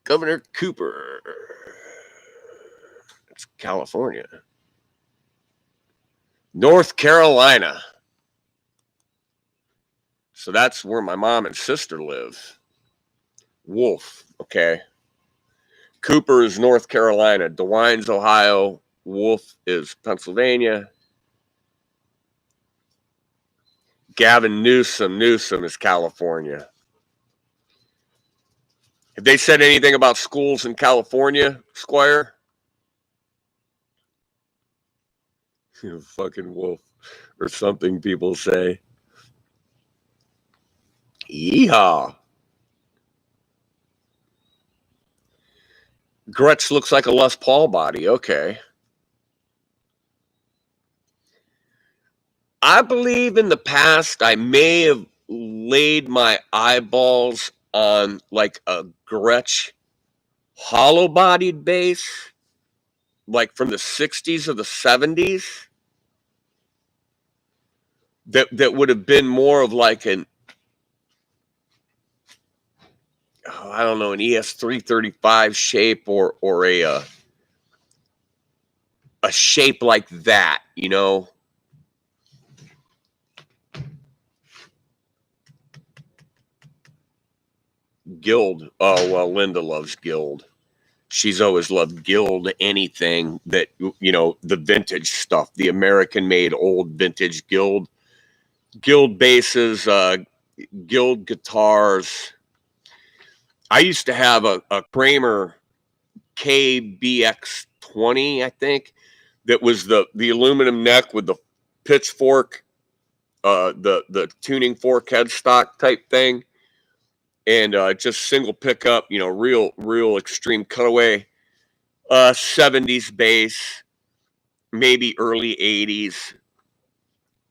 Governor Cooper. It's California. North Carolina. So that's where my mom and sister live. Wolf, okay. Cooper is North Carolina. DeWine's Ohio. Wolf is Pennsylvania. Gavin Newsom is California. Have they said anything about schools in California, Squire? You fucking wolf, or something people say. Yeehaw. Gretsch looks like a Les Paul body. Okay. I believe in the past I may have laid my eyeballs on like a Gretsch hollow-bodied bass, like from the 60s or the 70s, that would have been more of like an, I don't know, an ES335 shape or a shape like that, you know. Guild. Oh well, Linda loves Guild. She's always loved Guild, anything that, you know, the vintage stuff, the American-made old vintage Guild basses, Guild guitars. I used to have a Kramer KBX20, I think, that was the aluminum neck with the pitchfork, the tuning fork headstock type thing, and just single pickup, you know, real extreme cutaway, 70s bass, maybe early 80s,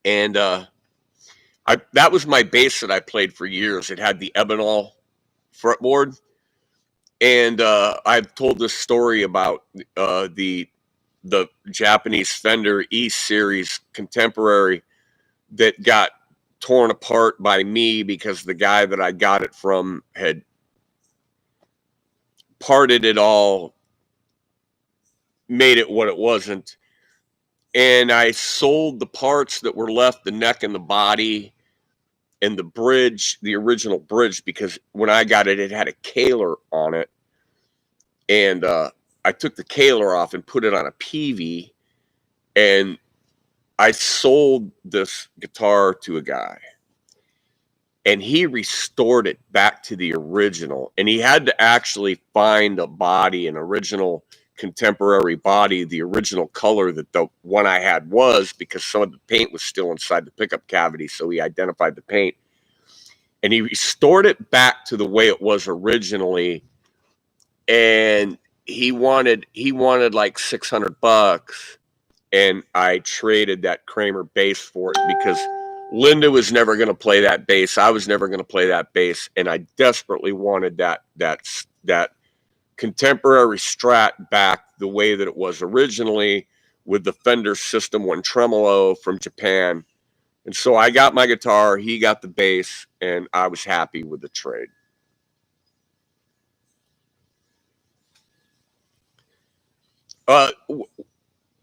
and that was my bass that I played for years. It had the Ebonol fretboard, and I've told this story about the Japanese Fender E Series Contemporary that got torn apart by me because the guy that I got it from had parted it all, made it what it wasn't, and I sold the parts that were left, the neck and the body and the bridge, the original bridge, because when I got it, it had a Kaler on it, and I took the Kaler off and put it on a PV, and I sold this guitar to a guy, and he restored it back to the original, and he had to actually find a body, an original contemporary body, the original color that the one I had was, because some of the paint was still inside the pickup cavity, so he identified the paint, and he restored it back to the way it was originally, and he wanted like $600, and I traded that Kramer bass for it because Linda was never going to play that bass. I was never going to play that bass, and I desperately wanted that contemporary Strat back the way that it was originally, with the Fender System 1 tremolo from Japan. And so I got my guitar, he got the bass, and I was happy with the trade.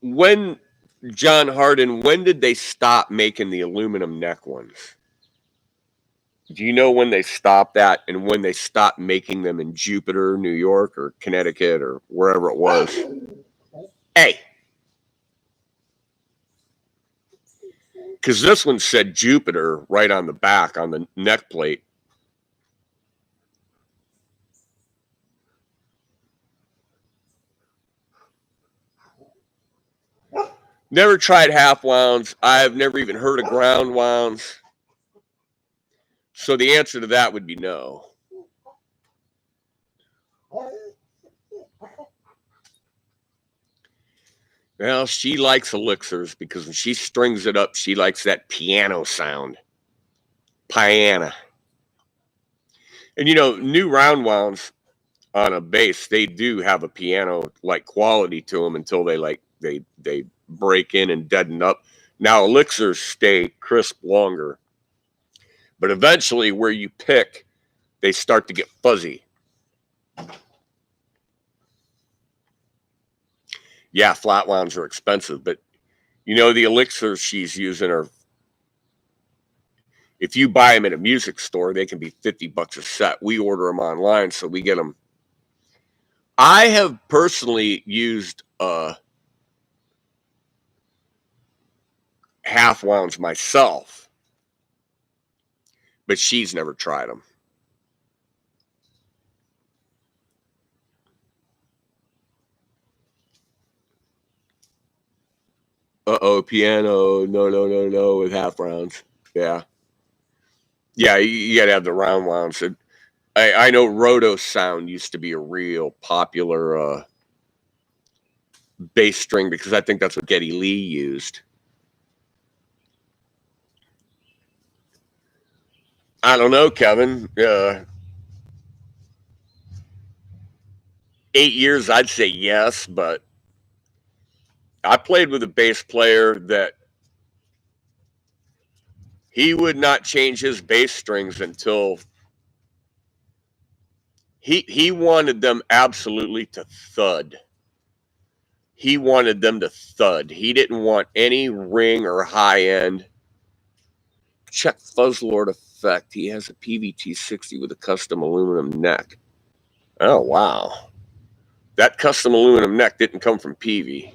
When John Hardin, when did they stop making the aluminum neck ones? Do you know when they stopped that, and when they stopped making them in Jupiter, New York, or Connecticut, or wherever it was? Hey, because this one said Jupiter right on the back on the neck plate. Never tried half wounds. I've never even heard of ground wounds. So the answer to that would be no. Well, she likes elixirs because when she strings it up, she likes that piano sound. Piano. And you know, new round wounds on a bass, they do have a piano like quality to them until they break in and deaden up. Now elixirs stay crisp longer, but eventually where you pick, they start to get fuzzy. Yeah, flat wounds are expensive, but you know, the elixirs she's using are, if you buy them at a music store, they can be $50 a set. We order them online, so we get them. I have personally used half wounds myself, but she's never tried them. Piano, no, with half rounds. Yeah. Yeah, you got to have the round wounds. I know Roto Sound used to be a real popular bass string because I think that's what Geddy Lee used. I don't know, Kevin. 8 years, I'd say yes, but I played with a bass player that he would not change his bass strings until he wanted them absolutely to thud. He wanted them to thud. He didn't want any ring or high end. Check Fuzzlord effect. He has a PVT 60 with a custom aluminum neck. Oh, wow. That custom aluminum neck didn't come from PV.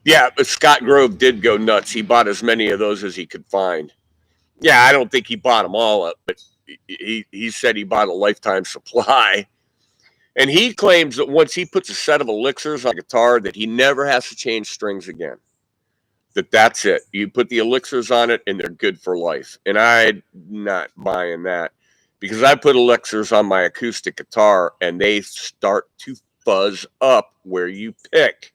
Yeah, but Scott Grove did go nuts. He bought as many of those as he could find. Yeah, I don't think he bought them all up, but he said he bought a lifetime supply. And he claims that once he puts a set of elixirs on a guitar, that he never has to change strings again. That's it. You put the elixirs on it, and they're good for life. And I'm not buying that because I put elixirs on my acoustic guitar, and they start to fuzz up where you pick.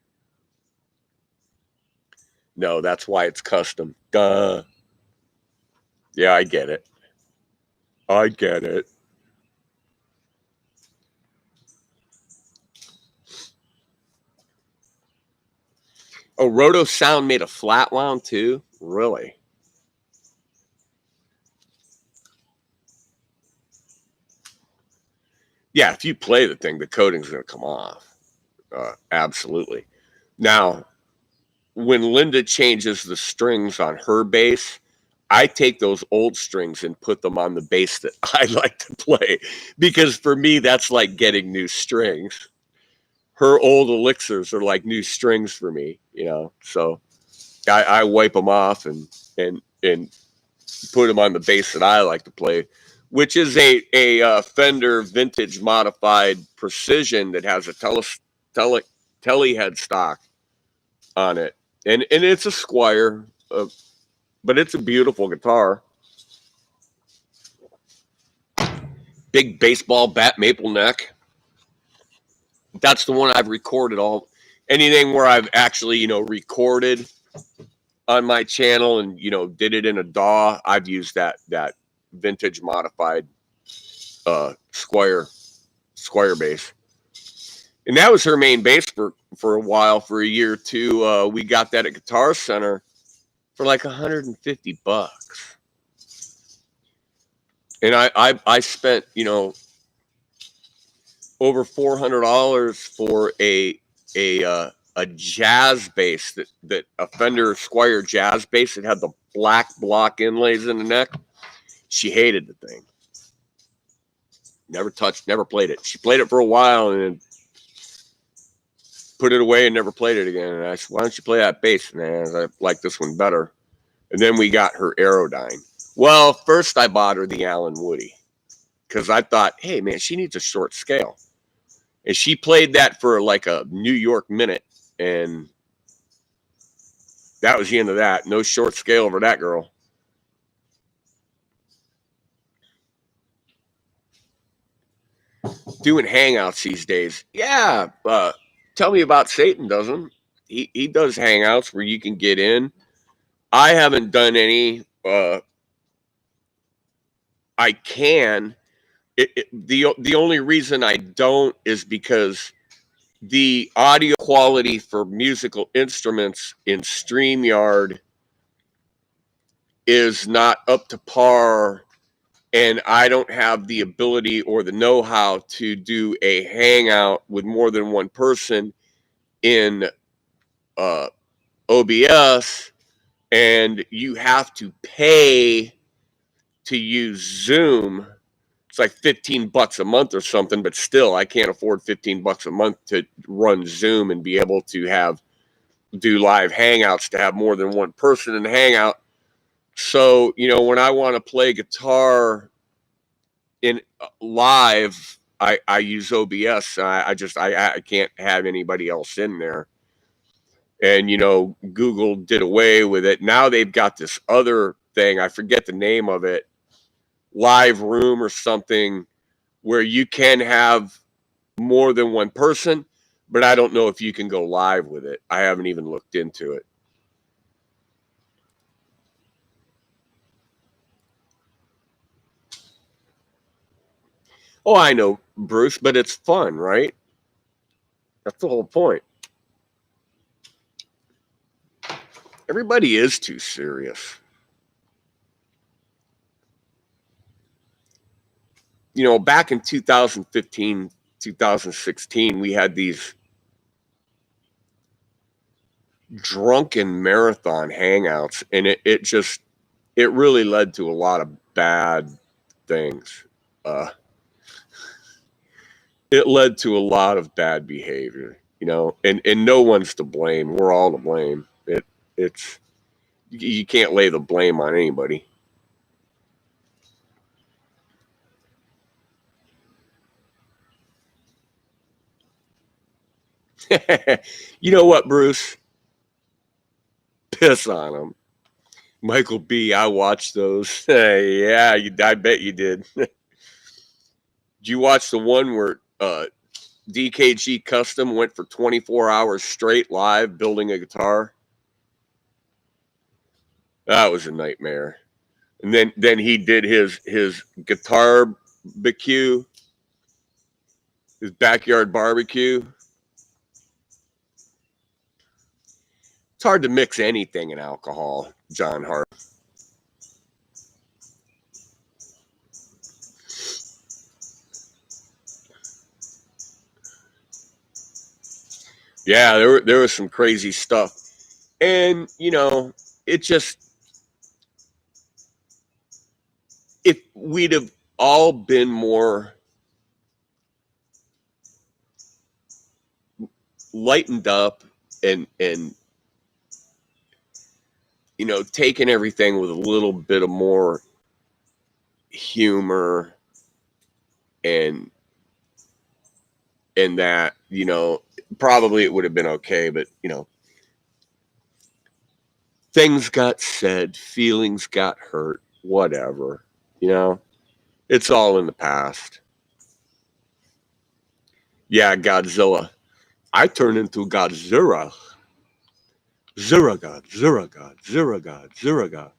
No, that's why it's custom. Duh. Yeah, I get it. I get it. Oh, Roto Sound made a flat wound too? Really? Yeah, if you play the thing, the coating's going to come off. Absolutely. Now, when Linda changes the strings on her bass, I take those old strings and put them on the bass that I like to play because for me, that's like getting new strings. Her old elixirs are like new strings for me, you know. So I wipe them off and put them on the bass that I like to play, which is a Fender vintage modified Precision that has a tele headstock on it, and it's a Squire, but it's a beautiful guitar. Big baseball bat maple neck. That's the one I've recorded all. Anything where I've actually recorded on my channel and did it in a DAW, I've used that vintage modified Squire bass, and that was her main bass for a while, for a year or two. We got that at Guitar Center for like $150, and I spent over $400 for a jazz bass that a Fender Squire jazz bass that had the black block inlays in the neck. She hated the thing. Never touched, never played it. She played it for a while and then put it away and never played it again. And I said, why don't you play that bass? And I like this one better. And then we got her Aerodyne. Well, first I bought her the Alan Woody because I thought, hey, man, she needs a short scale. And she played that for like a New York minute. And that was the end of that. No short scale for that girl. Doing hangouts these days. Yeah. Tell me about Satan, doesn't he? He does hangouts where you can get in. I haven't done any. I can. The only reason I don't is because the audio quality for musical instruments in StreamYard is not up to par, and I don't have the ability or the know-how to do a hangout with more than one person in OBS, and you have to pay to use Zoom. It's like $15 a month or something, but still, I can't afford $15 a month to run Zoom and be able to do live hangouts to have more than one person in the hangout. So, when I want to play guitar in live, I use OBS. I can't have anybody else in there. And, Google did away with it. Now they've got this other thing. I forget the name of it. Live Room or something, where you can have more than one person, but I don't know if you can go live with it. I haven't even looked into it. Oh, I know, Bruce, but it's fun, right? That's the whole point. Everybody is too serious. You know, back in 2015, 2016, we had these drunken marathon hangouts, and it really led to a lot of bad things. Uh, it led to a lot of bad behavior, you know, and no one's to blame. We're all to blame. It's you can't lay the blame on anybody. You know what, Bruce? Piss on them. Michael B. I watched those. Yeah, I bet you did. Did you watch the one where DKG Custom went for 24 hours straight live building a guitar? That was a nightmare. And then he did his guitar barbecue, his backyard barbecue. It's hard to mix anything in alcohol, John Hart. Yeah, there was some crazy stuff. And, you know, it just, if we'd have all been more lightened up and you know, taken everything with a little bit of more humor and that, you know, probably it would have been okay, but you know, things got said, feelings got hurt, whatever, you know, it's all in the past. Yeah, Godzilla. I turned into Godzilla. Zuragod, Zuragod, Zuragod, Zuragod.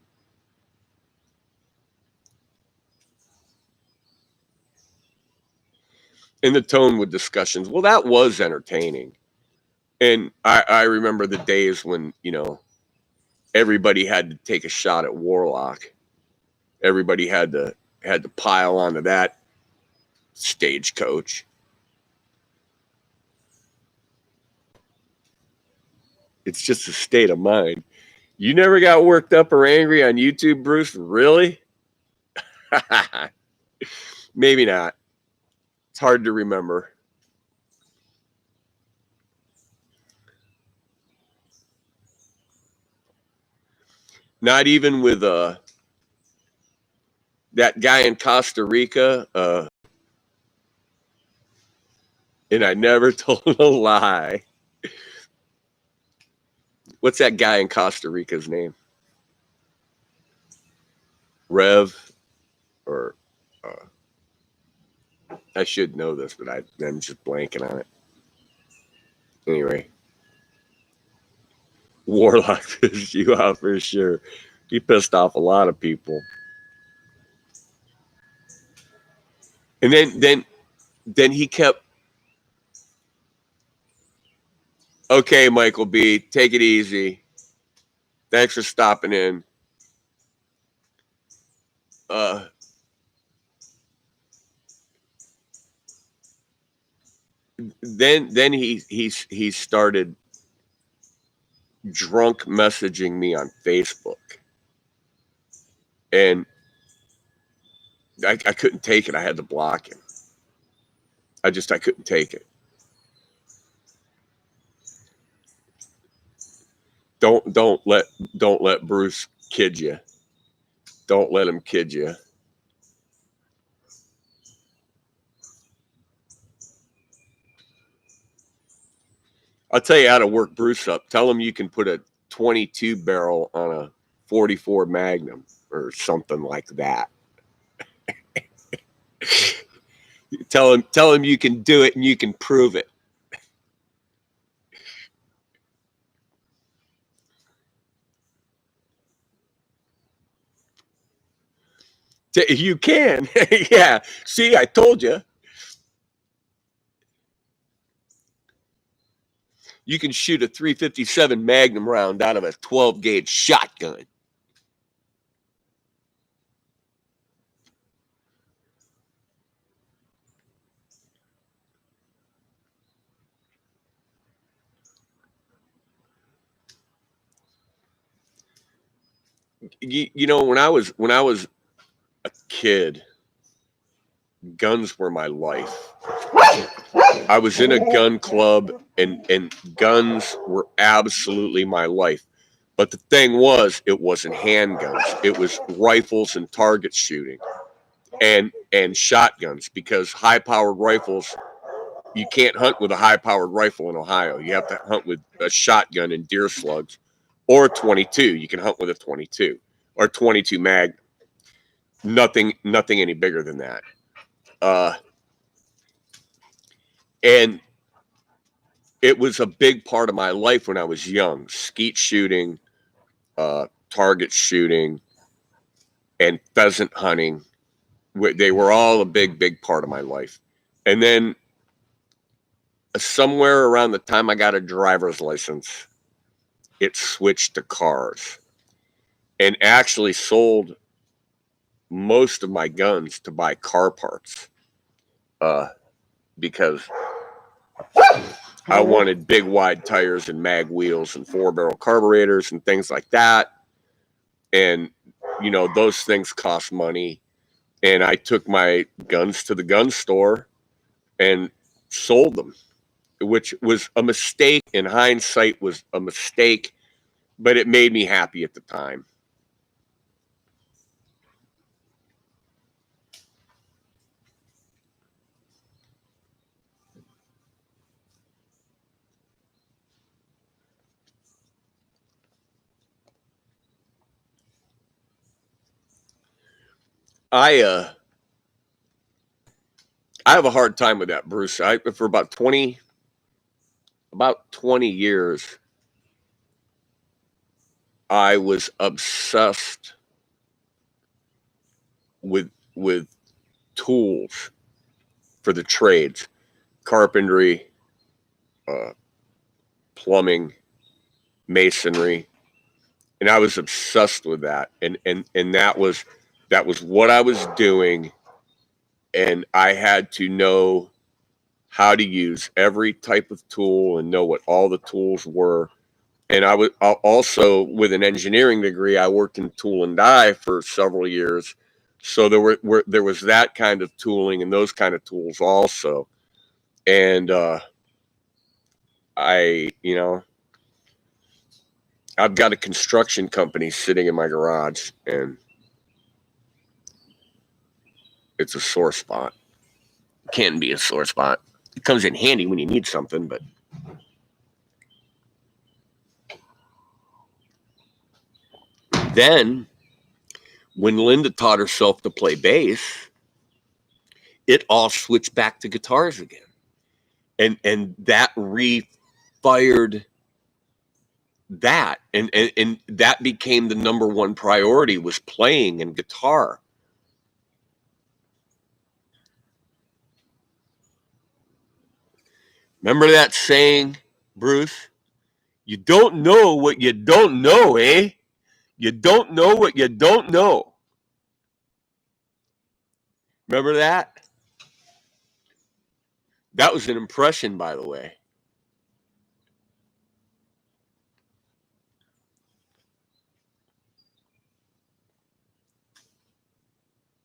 And the tone with discussions, well, that was entertaining. And I remember the days when, you know, everybody had to take a shot at Warlock. Everybody had to pile onto that stagecoach. It's just a state of mind. You never got worked up or angry on YouTube, Bruce? Really? Maybe not. It's hard to remember. Not even with that guy in Costa Rica. And I never told a lie. What's that guy in Costa Rica's name? Rev, or I should know this, but I'm just blanking on it. Anyway, Warlock pissed you off for sure. He pissed off a lot of people. And then he kept, okay, Michael B, take it easy. Thanks for stopping in. Uh, then he started drunk messaging me on Facebook, and I couldn't take it. I had to block him. I couldn't take it. Don't don't let Bruce kid you. Don't let him kid you. I'll tell you how to work Bruce up. Tell him you can put a 22 barrel on a 44 Magnum or something like that. Tell him you can do it and you can prove it. You can. Yeah. See, I told you. You can shoot a 357 Magnum round out of a 12 gauge shotgun. You know, when I was a kid, guns were my life. I was in a gun club, and guns were absolutely my life. But the thing was, it wasn't handguns. It was rifles and target shooting and shotguns, because high-powered rifles, you can't hunt with a high-powered rifle in Ohio. You have to hunt with a shotgun and deer slugs, or a 22. You can hunt with a 22 or 22 mag. Nothing any bigger than that. And it was a big part of my life when I was young. Skeet shooting, target shooting, and pheasant hunting. They were all a big part of my life. And then somewhere around the time I got a driver's license, it switched to cars, and actually sold most of my guns to buy car parts, because I wanted big wide tires and mag wheels and 4-barrel carburetors and things like that. And, you know, those things cost money. And I took my guns to the gun store and sold them, which was a mistake. In hindsight, was a mistake, but it made me happy at the time. I have a hard time with that, Bruce. For about 20 years, I was obsessed with tools for the trades, carpentry, plumbing, masonry, and I was obsessed with that. And that was what I was doing, and I had to know how to use every type of tool and know what all the tools were. And I was also, with an engineering degree, I worked in tool and die for several years. So there was that kind of tooling and those kind of tools also. And you know, I've got a construction company sitting in my garage, and it's a sore spot. Can be a sore spot. It comes in handy when you need something, but then when Linda taught herself to play bass, it all switched back to guitars again. And that refired that, and that became the number one priority, was playing and guitar. Remember that saying, Bruce? You don't know what you don't know, eh? You don't know what you don't know. Remember that? That was an impression, by the way.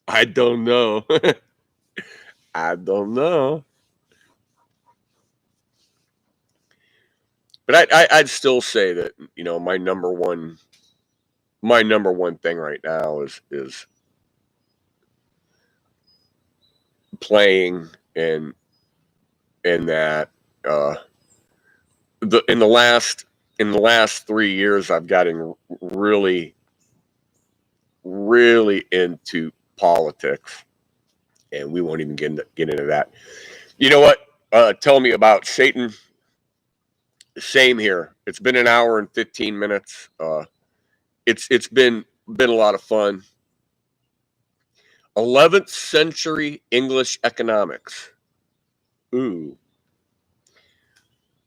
I don't know. I don't know. But I'd still say that, you know, my number one thing right now is playing, and that in the last 3 years, I've gotten really into politics, and we won't even get into that. You know what? Tell me about Satan. Same here. It's been an hour and 15 minutes. It's been a lot of fun. 11th century English economics. Ooh.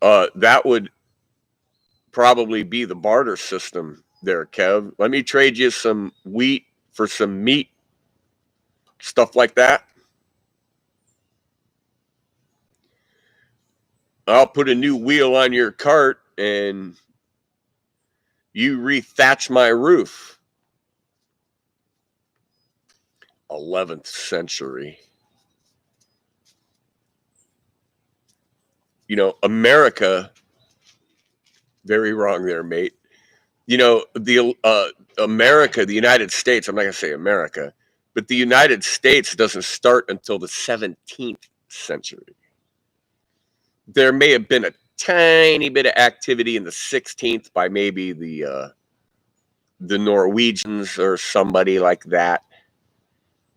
That would probably be the barter system there, Kev. Let me trade you some wheat for some meat, stuff like that. I'll put a new wheel on your cart and you rethatch my roof. 11th century. You know, America, very wrong there, mate. You know, the America, the United States, I'm not going to say America, but the United States doesn't start until the 17th century. There may have been a tiny bit of activity in the 16th by maybe the Norwegians or somebody like that.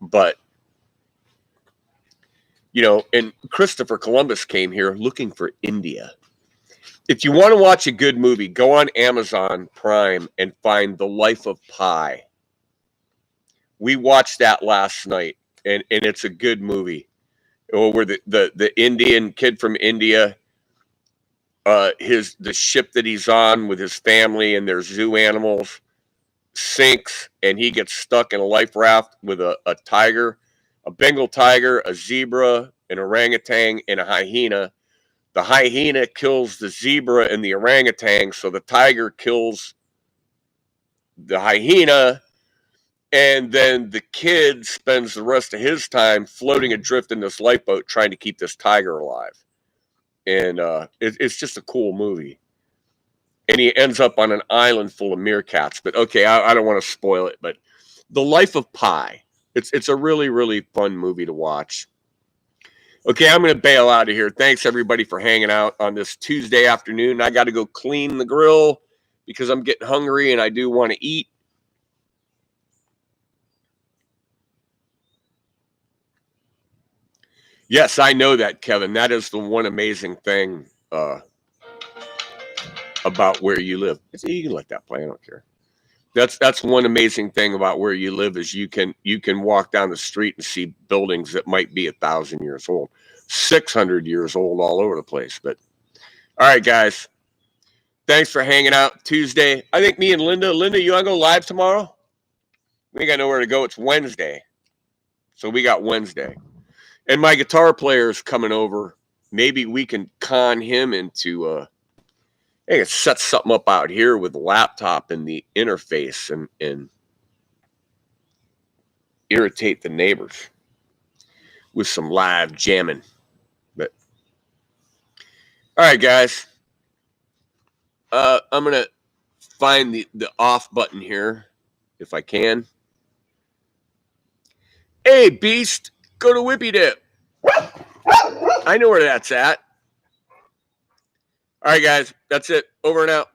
But, you know, and Christopher Columbus came here looking for India. If you want to watch a good movie, go on Amazon Prime and find The Life of Pi. We watched that last night, and it's a good movie. Where the Indian kid from India, the ship that he's on with his family and their zoo animals sinks, and he gets stuck in a life raft with a tiger, a Bengal tiger, a zebra, an orangutan, and a hyena. The hyena kills the zebra and the orangutan, so the tiger kills the hyena, and then the kid spends the rest of his time floating adrift in this lifeboat trying to keep this tiger alive. And it's just a cool movie. And he ends up on an island full of meerkats. But okay, I don't want to spoil it, but The Life of Pi. It's a really, really fun movie to watch. Okay, I'm going to bail out of here. Thanks, everybody, for hanging out on this Tuesday afternoon. I got to go clean the grill because I'm getting hungry and I do want to eat. Yes, I know that, Kevin. That is the one amazing thing about where you live. You can let that play. I don't care. That's one amazing thing about where you live is you can walk down the street and see buildings that might be 1,000 years old, 600 years old all over the place. But all right, guys, thanks for hanging out Tuesday. I think me and Linda, you want to go live tomorrow? We ain't got nowhere to go. It's Wednesday, so we got Wednesday, and my guitar player is coming over. Maybe we can con him into hey, it sets something up out here with the laptop and the interface and irritate the neighbors with some live jamming. But all right, guys, I'm gonna find the off button here if I can. Hey, Beast, go to Whippy Dip. I know where that's at. All right, guys, that's it. Over and out.